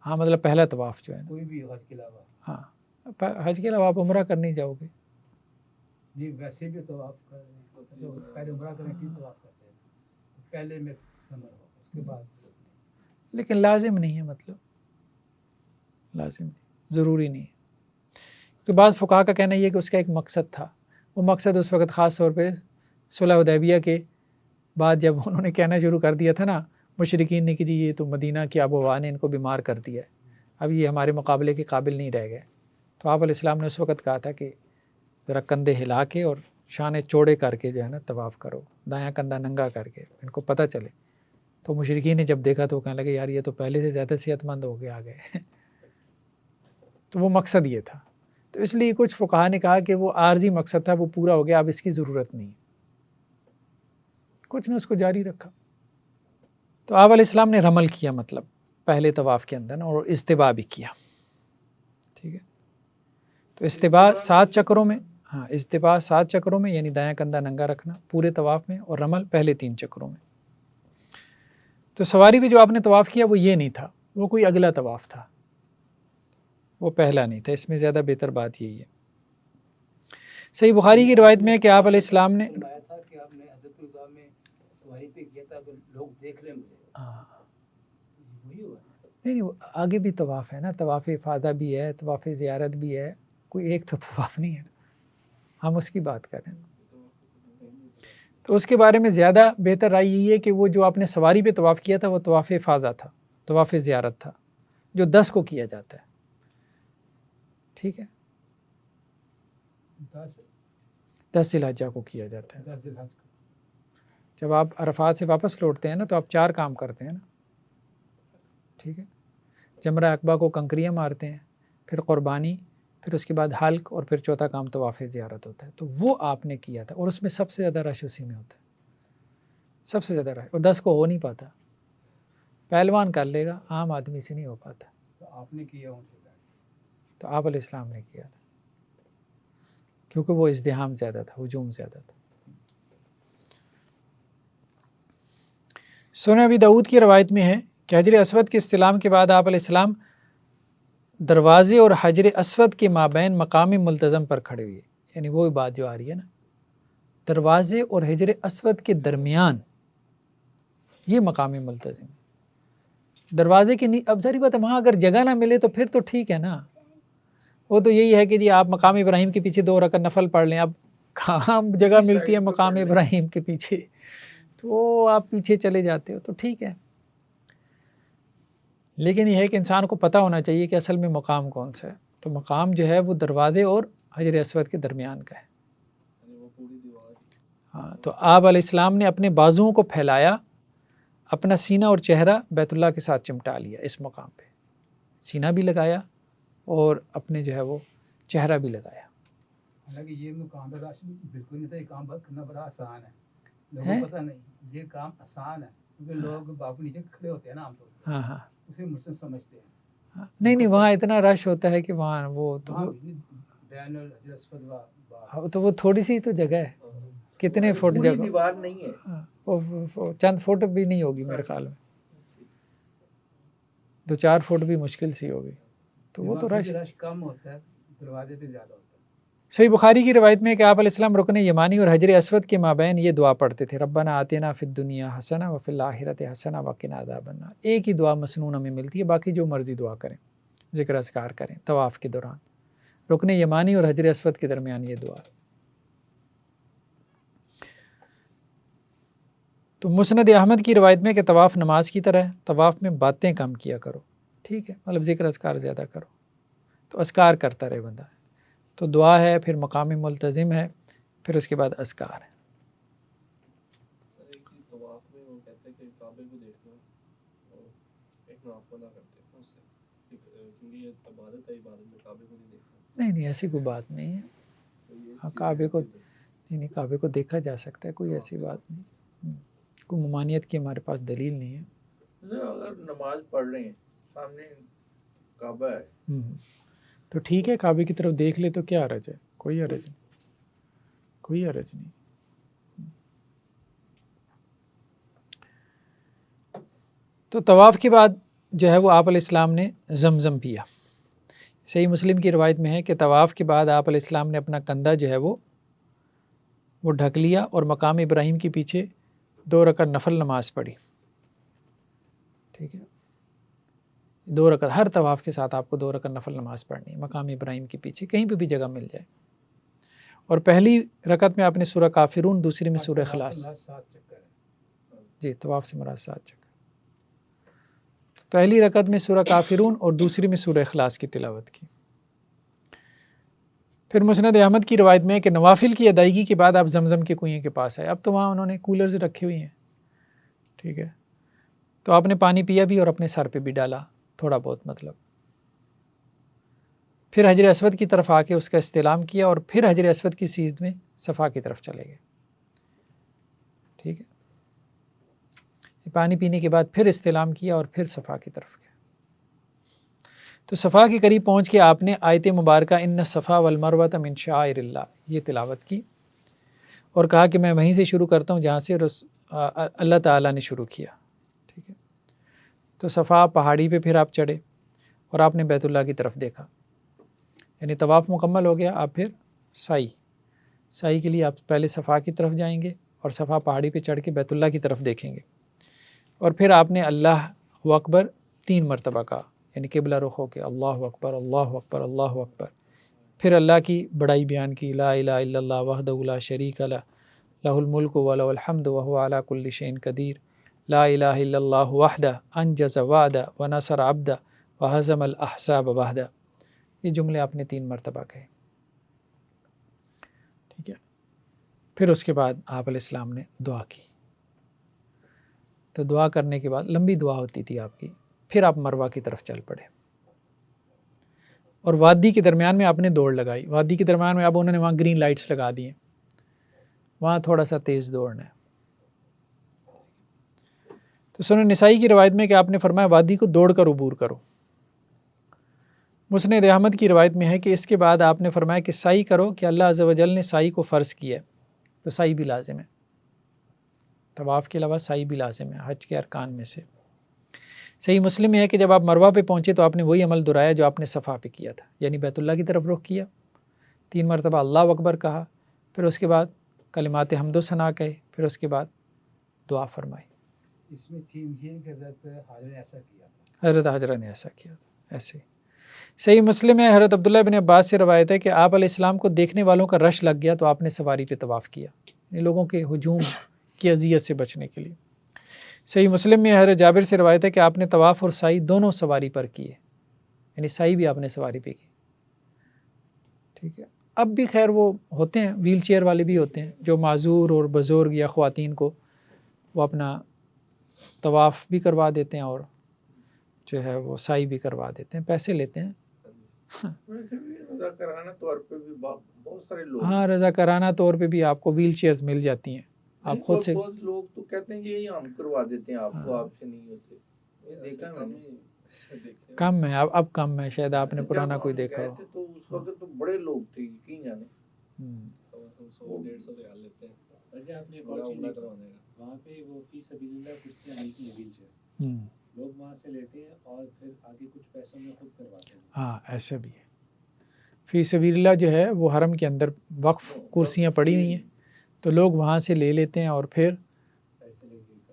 ہاں مطلب پہلا طواف جو ہے نا، کوئی بھی حج کے علاوہ. ہاں حج کے علاوہ آپ عمرہ کرنے جاؤ گے نہیں ویسے بھی تو آپ کر رہے ہیں، جو پہلے عمرہ کریں پھر تو آپ کرتے ہیں، تو پہلے میں نمبر ہو اس کے بعد لیکن لازم نہیں ہے، مطلب لازم نہیں، ضروری نہیں ہے، کیونکہ بعض فقہا کا کہنا یہ ہے کہ اس کا ایک مقصد تھا، وہ مقصد اس وقت خاص طور پہ صلح حدیبیہ کے بعد جب انہوں نے کہنا شروع کر دیا تھا نا مشرکین نے کہ جی یہ تو مدینہ کی آب و ہوا نے ان کو بیمار کر دیا ہے، اب یہ ہمارے مقابلے کے قابل نہیں رہ گئے، تو آپ علیہ السلام نے اس وقت کہا تھا کہ ذرا کندھے ہلا کے اور شانے چوڑے کر کے جو ہے نا طواف کرو، دایاں کندھا ننگا کر کے ان کو پتہ چلے، تو مشرکین نے جب دیکھا تو وہ کہنے لگے یار یہ تو پہلے سے زیادہ صحت مند ہو کے آ گئے تو وہ مقصد یہ تھا، تو اس لیے کچھ فقہا نے کہا کہ وہ عارضی مقصد تھا، وہ پورا ہو گیا، اب اس کی ضرورت نہیں، کچھ نے اس کو جاری رکھا۔ تو آپ علیہ السلام نے رمل کیا، مطلب پہلے طواف کے اندر اور استباء بھی کیا، ٹھیک ہے، تو استباء 7 چکروں میں، ہاں استباء 7 چکروں میں یعنی دایاں کندھا ننگا رکھنا پورے طواف میں، اور رمل پہلے 3 چکروں میں۔ تو سواری بھی جو آپ نے طواف کیا وہ یہ نہیں تھا، وہ کوئی اگلا طواف تھا، وہ پہلا نہیں تھا، اس میں زیادہ بہتر بات یہی ہے۔ صحیح بخاری کی روایت میں ہے کہ آپ علیہ السلام نے آیا تھا کہ آپ نے حضرت الوداع میں سواری پہ کیا تھا کہ لوگ دیکھ لیں مجھے، وہی ہوا نہیں آگے بھی طواف ہے نا، طواف افاضہ بھی ہے، طواف زیارت بھی ہے، کوئی ایک تو طواف نہیں ہے، ہم اس کی بات کر رہے ہیں۔ تو اس کے بارے میں زیادہ بہتر رائے یہی ہے کہ وہ جو آپ نے سواری پہ طواف کیا تھا وہ طواف افاضہ تھا، طواف زیارت تھا، جو 10 کو کیا جاتا ہے، ٹھیک ہے، 10 ذی الحجہ کو کیا جاتا ہے۔ 10 ذی الحجہ جب آپ عرفات سے واپس لوٹتے ہیں نا تو آپ 4 کام کرتے ہیں نا، ٹھیک ہے، جمرہ عقبہ کو کنکریاں مارتے ہیں، پھر قربانی، پھر اس کے بعد حلق، اور پھر چوتھا کام طواف زیارت ہوتا ہے، تو وہ آپ نے کیا تھا، اور اس میں سب سے زیادہ رش اسی میں ہوتا ہے، سب سے زیادہ رش، اور 10 کو ہو نہیں پاتا، پہلوان کر لے گا، عام آدمی سے نہیں ہو پاتا، تو آپ نے کیا ہوں تو آپ علیہ السلام نے کیا تھا، کیونکہ وہ ازدحام زیادہ تھا، ہجوم زیادہ تھا۔ سنن ابی داؤد کی روایت میں ہے کہ حجر اسود کے استلام کے بعد آپ علیہ السلام دروازے اور حجر اسود کے مابین مقام ملتظم پر کھڑے ہوئے، یعنی وہی بات جو آ رہی ہے نا، دروازے اور حجر اسود کے درمیان یہ مقام ملتظم، دروازے کے اب ظاہر بات ہے وہاں اگر جگہ نہ ملے تو پھر تو ٹھیک ہے نا، وہ تو یہی ہے کہ جی آپ مقام ابراہیم کے پیچھے 2 رکعت نفل پڑھ لیں، اب کہاں جگہ ملتی ہے مقام ابراہیم کے پیچھے، تو آپ پیچھے چلے جاتے ہو تو ٹھیک ہے، لیکن یہ ہے کہ انسان کو پتہ ہونا چاہیے کہ اصل میں مقام کون سا ہے، تو مقام جو ہے وہ دروازے اور حجر اسود کے درمیان کا ہے، وہ پوری دیوار ہاں، تو آپ علیہ السلام نے اپنے بازوؤں کو پھیلایا، اپنا سینہ اور چہرہ بیت اللہ کے ساتھ چمٹا لیا، اس مقام پہ سینہ بھی لگایا اور اپنے جو ہے وہ چہرہ بھی لگایا۔ حالانکہ یہ مقام رش بالکل نہیں تھا، یہ کام کرنا بڑا آسان ہے، لوگوں کو پتہ نہیں یہ کام آسان ہے، کیونکہ لوگ باپ نیچے کھڑے ہوتے ہیں نا عام طور پہ، ہاں ہاں، اسے مشکل سمجھتے ہیں، نہیں وہاں اتنا رش ہوتا ہے کہ وہاں وہ بین الحجر اسود تو وہ تھوڑی سی تو جگہ ہے، کتنے فٹ پوری جگہ، دیوار نہیں ہے، وہ چند فٹ بھی نہیں ہوگی میرے خیال میں، 2-4 فٹ بھی مشکل سی ہوگی، تو وہ تو رش کم ہوتا ہے، دروازے پہ زیادہ ہوتا ہے۔ صحیح بخاری کی روایت میں ہے کہ آپ علیہ السلام رکن یمانی اور حجر اسود کے مابین یہ دعا پڑھتے تھے، ربنا آتنا فی الدنیا حسنہ وفی الآخرۃ حسنہ وقنا عذاب النار، ایک ہی دعا مسنون ہمیں ملتی ہے، باقی جو مرضی دعا کریں، ذکر اذکار کریں طواف کے دوران، رکن یمانی اور حجر اسود کے درمیان یہ دعا۔ تو مسند احمد کی روایت میں کہ طواف نماز کی طرح ہے، طواف میں باتیں کم کیا کرو، ٹھیک ہے، مطلب ذکر اذکار زیادہ کرو، تو اذکار کرتا رہے بندہ، تو دعا ہے، پھر مقام ملتظم ہے، پھر اس کے بعد اذکار ہے۔ ایک چیز طواف میں وہ کہتے ہیں کہ کعبے کو دیکھنا اور ایک ناپ نہ کرتے ہیں اس سے، کیونکہ یہ عبادت ہے، عبادت میں کعبے کو نہیں دیکھنا، نہیں ایسی کوئی بات نہیں ہے، ہاں کعبے کو نہیں کعبے کو دیکھا جا سکتا ہے، کوئی ایسی بات نہیں، کوئی ممانعت کی ہمارے پاس دلیل نہیں ہے۔ اگر نماز پڑھ رہے ہیں سامنے کعبہ ہے تو ٹھیک ہے، کعبے کی طرف دیکھ لے تو کیا حرج ہے، کوئی حرج نہیں، کوئی حرج نہیں۔ تو طواف کے بعد جو ہے وہ آپ علیہ السلام نے زمزم پیا، صحیح مسلم کی روایت میں ہے کہ طواف کے بعد آپ علیہ السلام نے اپنا کندھا جو ہے وہ وہ ڈھک لیا اور مقام ابراہیم کے پیچھے 2 رکعت نفل نماز پڑھی. ٹھیک ہے، 2 رکعت ہر طواف کے ساتھ آپ کو 2 رکعت نفل نماز پڑھنی ہے مقام ابراہیم کے پیچھے، کہیں پہ بھی جگہ مل جائے. اور پہلی رکعت میں آپ نے سورہ کافرون، دوسری میں سورہ اخلاص. 7 چکر ہے. جی، طواف سے مراد 7 چکر. پہلی رکعت میں سورہ کافرون اور دوسری میں سورہ اخلاص کی تلاوت کی. پھر مسند احمد کی روایت میں ہے کہ نوافل کی ادائیگی کے بعد آپ زمزم کے کنویں کے پاس آئے. اب تو وہاں انہوں نے کولرز رکھے ہوئے ہیں، ٹھیک ہے، تو آپ نے پانی پیا بھی اور اپنے سر پہ بھی ڈالا تھوڑا بہت مطلب. پھر حجر اسود کی طرف آ کے اس کا استلام کیا اور پھر حجر اسود کی سیدھ میں صفا کی طرف چلے گئے. ٹھیک ہے، پانی پینے کے بعد پھر استلام کیا اور پھر صفا کی طرف گئے. تو صفا کے قریب پہنچ کے آپ نے آیت مبارکہ ان الصفا والمروۃ من شعائر اللہ یہ تلاوت کی اور کہا کہ میں وہیں سے شروع کرتا ہوں جہاں سے اللہ تعالیٰ نے شروع کیا. ٹھیک ہے، تو صفا پہاڑی پہ پھر آپ چڑھے اور آپ نے بیت اللہ کی طرف دیکھا، یعنی طواف مکمل ہو گیا. آپ پھر سائی کے لیے آپ پہلے صفا کی طرف جائیں گے اور صفا پہاڑی پہ چڑھ کے بیت اللہ کی طرف دیکھیں گے اور پھر آپ نے اللہ اکبر 3 مرتبہ کہا، یعنی قبلہ رخ ہو کے اللہ اکبر اللہ اکبر اللہ اکبر. پھر اللہ کی بڑائی بیان کی، لا الہ الا اللہ وحدہ لا شریک لہ لہ الملک ولہ الحمد وہو علی کل شیء قدیر، لا الہ الا اللہ وحدہ انجز وعدہ ونصر عبدہ وہزم الاحزاب وحدہ. یہ جملے آپ نے 3 مرتبہ کہے. ٹھیک ہے، پھر اس کے بعد آپ علیہ السلام نے دعا کی. تو دعا کرنے کے بعد لمبی دعا ہوتی تھی آپ کی. پھر آپ مروہ کی طرف چل پڑے اور وادی کے درمیان میں آپ نے دوڑ لگائی. وادی کے درمیان میں اب انہوں نے وہاں گرین لائٹس لگا دی ہیں، وہاں تھوڑا سا تیز دوڑنا ہے. تو سنن نسائی کی روایت میں کہ آپ نے فرمایا وادی کو دوڑ کر عبور کرو. مسند احمد کی روایت میں ہے کہ اس کے بعد آپ نے فرمایا کہ سعی کرو کہ اللہ عز و جل نے سعی کو فرض کیا ہے، تو سعی بھی لازم ہے. طواف کے علاوہ سعی بھی لازم ہے، حج کے ارکان میں سے. صحیح مسلم میں ہے کہ جب آپ مروہ پہ پہنچے تو آپ نے وہی عمل دہرایا جو آپ نے صفا پہ کیا تھا، یعنی بیت اللہ کی طرف رخ کیا، 3 مرتبہ اللہ اکبر کہا، پھر اس کے بعد کلمات حمد و ثنا کہے، پھر اس کے بعد دعا فرمائی. اس میں تھیم یہ کہ حضرت حاجرہ نے ایسا کیا تھا. حضرت حاجرہ نے ایسا کیا تھا ایسے. صحیح مسلم ہے حضرت عبداللہ بن عباس سے روایت ہے کہ آپ علیہ السلام کو دیکھنے والوں کا رش لگ گیا تو آپ نے سواری پہ طواف کیا، یعنی لوگوں کے ہجوم کی اذیت سے بچنے کے لیے. صحیح مسلم میں حضرت جابر سے روایت ہے کہ آپ نے طواف اور سعی دونوں سواری پر کیے، یعنی سعی بھی آپ نے سواری پہ کی. ٹھیک ہے، اب بھی خیر وہ ہوتے ہیں ویل چیئر والے بھی ہوتے ہیں جو معذور اور بزرگ یا خواتین کو وہ اپنا طواف بھی کروا دیتے ہیں اور جو ہے وہ سعی بھی کروا دیتے ہیں، پیسے لیتے ہیں. رضاکارانہ طور پہ بھی بہت سارے لوگ، ہاں رضاکارانہ طور پہ بھی آپ کو ویل چیئرز مل جاتی ہیں. آپ خود سے بہت لوگ تو کہتے ہیں یہ ہم کروا دیتے ہیں آپ کو، آپ سے نہیں ہوتے. یہ دیکھا ہے میں نے. کم ہے اب کم ہے، شاید آپ نے پرانا کوئی دیکھا ہو. تو اس وقت تو بڑے لوگ تھے، یقین جانے. 100-150 ریال لیتے ہیں. سر آپ نے ایک اور چیز دیکھا، وہاں پہ وہ فی سبیل اللہ کرسیاں ملتی ہیں ویل چیئر، لوگ وہاں سے لیتے ہیں اور پھر آگے کچھ پیسوں میں خود کرواتے ہیں. ہاں ایسا بھی ہے. فی سبیل اللہ جو ہے وہ حرم کے اندر وقف کرسیاں پڑی ہوئی ہیں تو لوگ وہاں سے لے لیتے ہیں اور پھر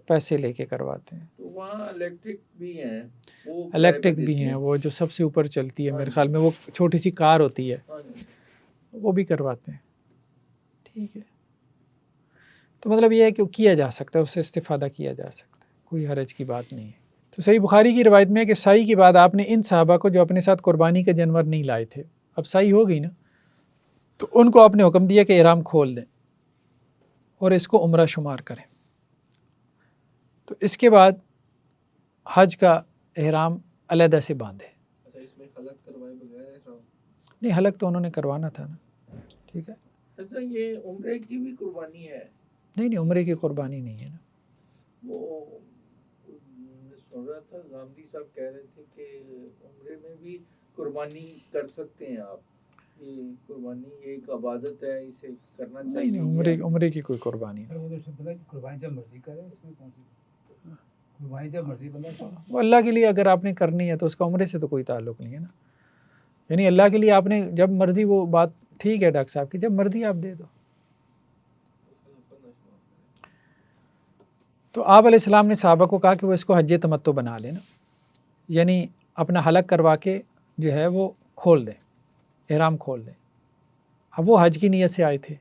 پیسے لے کے کرواتے ہیں. تو وہاں الیکٹرک بھی ہیں، الیکٹرک بھی ہیں، وہ جو سب سے اوپر چلتی ہے میرے خیال میں وہ چھوٹی سی کار ہوتی ہے، وہ بھی کرواتے ہیں. ٹھیک ہے، تو مطلب یہ ہے کہ کیا جا سکتا ہے، اس سے استفادہ کیا جا سکتا ہے، کوئی حرج کی بات نہیں ہے. تو صحیح بخاری کی روایت میں ہے کہ سعی کے بعد آپ نے ان صحابہ کو جو اپنے ساتھ قربانی کا جانور نہیں لائے تھے، اب سعی ہو گئی نا، تو ان کو آپ نے حکم دیا کہ احرام کھول دیں اور اس کو عمرہ شمار کریں. تو اس کے بعد حج کا احرام علیحدہ سے باندھے. اچھا، اس میں حلق کروائے بغیر احرام؟ نہیں، حلق تو انہوں نے کروانا تھا نا. ٹھیک ہے، اچھا یہ عمرے کی بھی قربانی ہے؟ نہیں عمرے کی قربانی نہیں ہے نا. وہ میں سن رہا تھا غامدی صاحب کہہ رہے تھے کہ عمرے میں بھی قربانی کر سکتے ہیں آپ. یہ قربانی ایک عبادت ہے، اسے کرنا چاہیے. نہیں عمرے کی کوئی قربانی سر وہ تو بندہ قربانی جب مرضی کرے، اس میں کون سی قربانی جب مرضی بندہ کرے. وہ اللہ کے لیے اگر آپ نے کرنی ہے تو اس کا عمرے سے تو کوئی تعلق نہیں ہے نا. یعنی اللہ کے لیے آپ نے جب مرضی، وہ بات ٹھیک ہے ڈاکٹر صاحب کی، جب مرضی آپ دے دو. تو آپ علیہ السلام نے صحابہ کو کہا کہ وہ اس کو حج تمتع بنا لینا، یعنی اپنا حلق کروا کے جو ہے وہ کھول دیں، احرام کھول دیں۔ اب وہ حج کی نیت سے آئے تھے،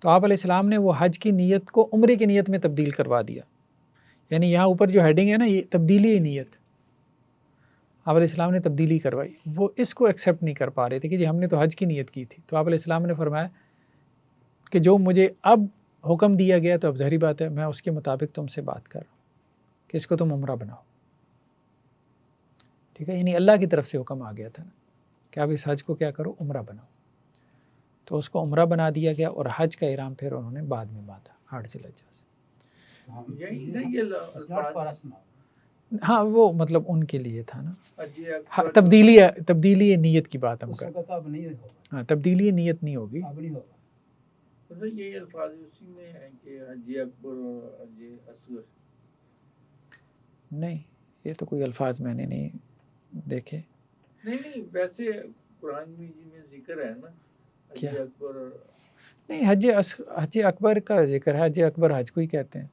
تو آپ علیہ السلام نے وہ حج کی نیت کو عمرے کی نیت میں تبدیل کروا دیا، یعنی یہاں اوپر جو ہیڈنگ ہے نا، یہ تبدیلی نیت، آپ علیہ السلام نے تبدیلی کروائی۔ وہ اس کو ایکسیپٹ نہیں کر پا رہے تھے کہ جی ہم نے تو حج کی نیت کی تھی۔ تو آپ علیہ السلام نے فرمایا کہ جو مجھے اب حکم دیا گیا تو اب ظاہری بات ہے میں اس کے مطابق تم سے بات کر رہا ہوں کہ اس کو تم عمرہ بناؤ، ٹھیک ہے، یعنی اللہ کی طرف سے حکم آ گیا تھا نا کہ آپ اس حج کو کیا کرو، عمرہ بناؤ۔ تو اس کو عمرہ بنا دیا گیا اور حج کا احرام پھر انہوں نے بعد میں باندھا 8 ذی الحجہ سے۔ یہی سے یہ الفاظ ہاں وہ مطلب ان کے لیے تھا نا، حج ہاں، اکبر تبدیلی نیت کی بات ہم اس کر، وقت اب نہیں ہوگا، ہاں تبدیلی نیت نہیں ہوگی۔ اب نہیں ہوگا۔ مطلب یہی الفاظ اسی میں ہیں کہ حج اکبر اور حج اصغر۔ نہیں، یہ تو کوئی الفاظ میں نے نہیں دیکھے۔ نہیں ویسے قرآن میں ذکر ہے نا حج کیا؟ اکبر اور نہیں، حج اکبر کا ذکر ہے، حج اکبر حج کو ہی کہتے ہیں،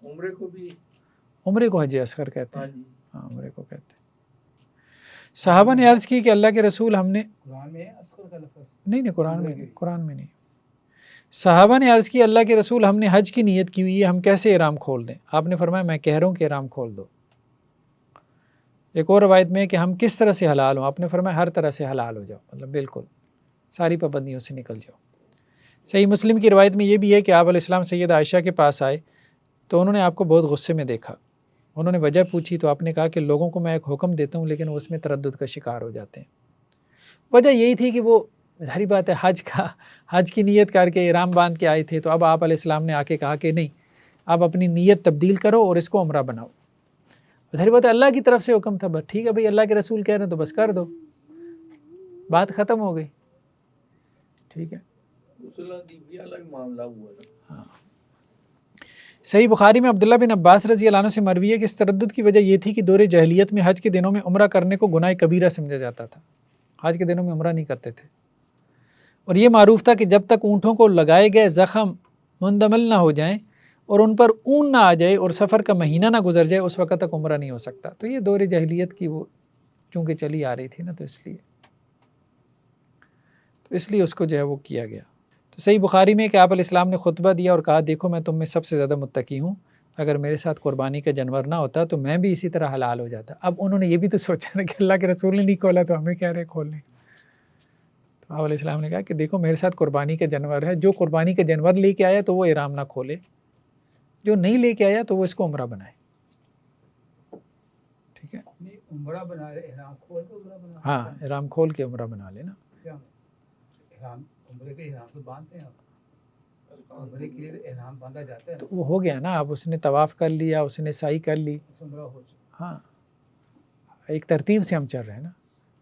عمرے کو بھی، عمرے کو حج اصغر کہتے ہاں ہیں، جی، ہاں عمرے کو کہتے ہیں۔ صحابہ نے عرض کی کہ اللہ کے رسول ہم نے، قرآن میں اصغر کا لفظ نہیں قرآن میں نہیں، صحابہ نے عرض کی اللہ کے رسول ہم نے حج کی نیت کی ہوئی ہے، ہم کیسے احرام کھول دیں؟ آپ نے فرمایا میں کہہ رہا ہوں کہ احرام کھول دو۔ ایک اور روایت میں ہے کہ ہم کس طرح سے حلال ہوں؟ آپ نے فرمایا ہر طرح سے حلال ہو جاؤ، مطلب بالکل ساری پابندیوں سے نکل جاؤ۔ صحیح مسلم کی روایت میں یہ بھی ہے کہ آپ علیہ السلام سید عائشہ کے پاس آئے تو انہوں نے آپ کو بہت غصے میں دیکھا، انہوں نے وجہ پوچھی تو آپ نے کہا کہ لوگوں کو میں ایک حکم دیتا ہوں لیکن وہ اس میں تردد کا شکار ہو جاتے ہیں۔ وجہ یہی تھی کہ وہ ظاہری بات ہے حج کی نیت کر کے احرام باندھ کے آئے تھے، تو اب آپ علیہ السلام نے آ کے کہا کہ نہیں، آپ اپنی نیت تبدیل کرو اور اس کو عمرہ بناؤ۔ ظاہری بات ہے اللہ کی طرف سے حکم تھا، بس ٹھیک ہے بھائی اللہ کے رسول کہہ رہے ہیں تو بس کر دو، بات ختم ہو گئی، ٹھیک ہے۔ غسل دیبیہ والا بھی معاملہ ہوا نا۔ صحیح بخاری میں عبداللہ بن عباس رضی اللہ عنہ سے مروی ہے کہ اس تردد کی وجہ یہ تھی کہ دور جاہلیت میں حج کے دنوں میں عمرہ کرنے کو گناہ کبیرہ سمجھا جاتا تھا، حج کے دنوں میں عمرہ نہیں کرتے تھے، اور یہ معروف تھا کہ جب تک اونٹوں کو لگائے گئے زخم مندمل نہ ہو جائیں اور ان پر اون نہ آ جائے اور سفر کا مہینہ نہ گزر جائے اس وقت تک عمرہ نہیں ہو سکتا۔ تو یہ دور جاہلیت کی وہ چونکہ چلی آ رہی تھی نا، تو اس لیے اس کو جو ہے وہ کیا گیا۔ تو صحیح بخاری میں کہ آپ علیہ السلام نے خطبہ دیا اور کہا دیکھو میں تم میں سب سے زیادہ متقی ہوں، اگر میرے ساتھ قربانی کا جانور نہ ہوتا تو میں بھی اسی طرح حلال ہو جاتا۔ اب انہوں نے یہ بھی تو سوچا نا کہ اللہ کے رسول نے نہیں کھولا تو ہمیں کہہ رہے کھولنے۔ تو آپ علیہ السلام نے کہا کہ دیکھو میرے ساتھ قربانی کا جانور ہے، جو قربانی کا جانور لے کے آیا تو وہ احرام نہ کھولے، جو نہیں لے کے آیا تو وہ اس کو عمرہ بنائے، ٹھیک ہے۔ نہیں عمرہ بنا لے، احرام کھول کے عمرہ بنا، ہاں احرام کھول کے عمرہ بنا لینا۔ کیا احرام، عمرے کے احرام تو باندھتے ہیں، عمرے کے لیے احرام باندھا جاتا ہے، تو وہ ہو گیا نا، اب اس نے طواف کر لیا، اس نے سعی کر لی، عمرہ ہو چکا۔ ہاں ایک ترتیب سے ہم چل رہے ہیں نا،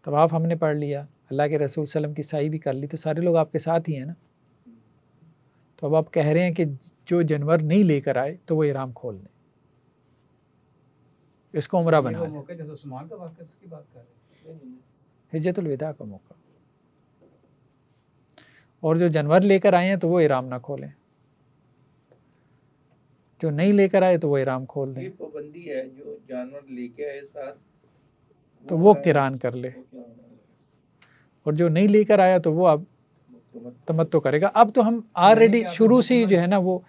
طواف ہم نے پڑھ لیا، اللہ کے رسول صلی اللہ علیہ وسلم کی سعی بھی کر لی، تو سارے لوگ آپ کے ساتھ ہی ہیں نا۔ تو اب آپ کہہ رہے ہیں کہ جو جانور نہیں لے کر آئے تو وہ احرام کھول دیں، اس کو عمرہ بنا یہ وہ لیں، موقع جیسے عثمان کا واقعہ اس کی بات کر رہے ہیں، حجۃ الوداع کا موقع۔ اور جو جانور لے کر آئے ہیں تو وہ احرام نہ کھولیں، جو نہیں لے کر آئے تو وہ احرام کھول دیں، یہ پابندی ہے جو جانور لے کے آئے ساتھ تو وہ قران کر لے، اور جو نہیں لے کر آیا تو وہ اب تمتع کرے گا۔ اب تو ہم آلریڈی شروع سے ہی جو ہے نا وہ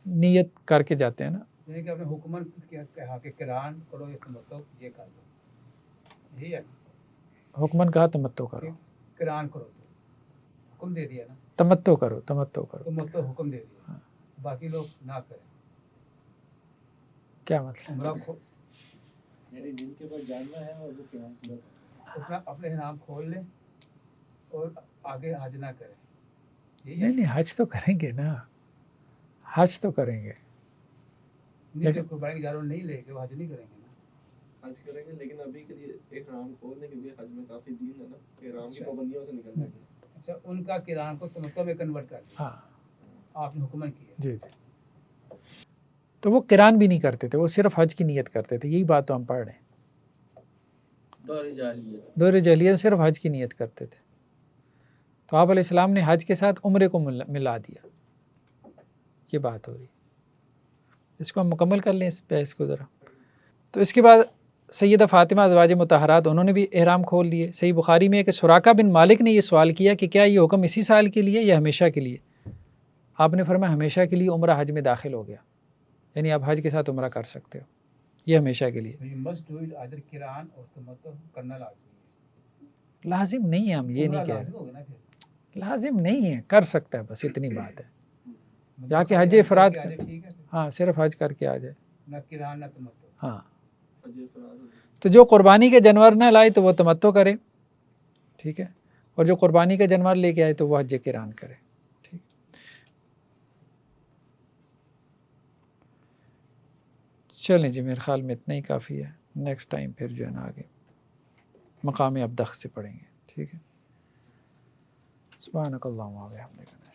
نیت کر کے جاتے ہیں نا، یعنی کہ آپ نے حکمن کیا کہا کہ قران کرو یا تمتع یہ کر دو، یہی ہے حکمن کہا تمتع کرو، قران کرو تو حکم دے دیا نا، تمتع کرو، تمتع کرو، تمتع حکم دے دیا، باقی لوگ نہ کریں، کیا مطلب؟ عمرہ کھول، یعنی جن کے پاس جاننا ہے اور وہ قرآن کرو، اپنے احرام کھول لیں اور آگے حج نہ کریں، یہی ہے نہیں حج تو کریں گے نا، حج تو کریں گے، نہیں جو قربانی کے جانور نہیں لے کے وہ حج نہیں کریں گے نا، حج کریں گے لیکن ابھی کے لیے احرام کھول دیں کیونکہ حج میں کافی دین ہے نا، احرام کی پابندیوں سے نکل جائیں گے۔ اچھا ان کا قران کو تمتع میں کنورٹ کر دیا، ہاں آپ نے حکمن کیا، جی جی، تو وہ قران بھی نہیں کرتے تھے، وہ صرف حج کی نیت کرتے تھے، یہی بات تو ہم پڑھ رہے ہیں، دور جاہلیت۔ دور جاہلیت صرف حج کی نیت کرتے تھے۔ تو آپ علیہ السلام نے حج کے ساتھ عمرے کو ملا دیا. یہ بات ہو رہی. اس کو ہم مکمل کر لیں اس بحث کو ذرا. تو اس کے بعد سیدہ فاطمہ ازواج مطہرات انہوں نے بھی احرام کھول دیے. صحیح بخاری میں ہے کہ سراقہ بن مالک نے یہ سوال کیا کہ کیا یہ حکم اسی سال کے لیے یا ہمیشہ کے لیے؟ آپ نے فرمایا ہمیشہ کے لیے عمرہ حج میں داخل ہو گیا، یعنی آپ حج کے ساتھ عمرہ کر سکتے ہو، یہ ہمیشہ کے لیے. لازم نہیں ہے، ہم یہ نہیں کہہ رہے، لازم نہیں ہے، کر سکتا ہے، بس اتنی بات ہے. جا کے حج افراد ہاں صرف حج کر کے آ جائے. ہاں تو جو قربانی کے جانور نہ لائے تو وہ تمتع کرے، ٹھیک ہے، اور جو قربانی کا جانور لے کے آئے تو وہ حج قران کرے. ٹھیک، چلیں جی، میرے خیال میں اتنا ہی کافی ہے. نیکسٹ ٹائم پھر جو ہے نا آگے مقام ابدخ سے پڑھیں گے. ٹھیک ہے. سبحانک اللہم و بحمدک.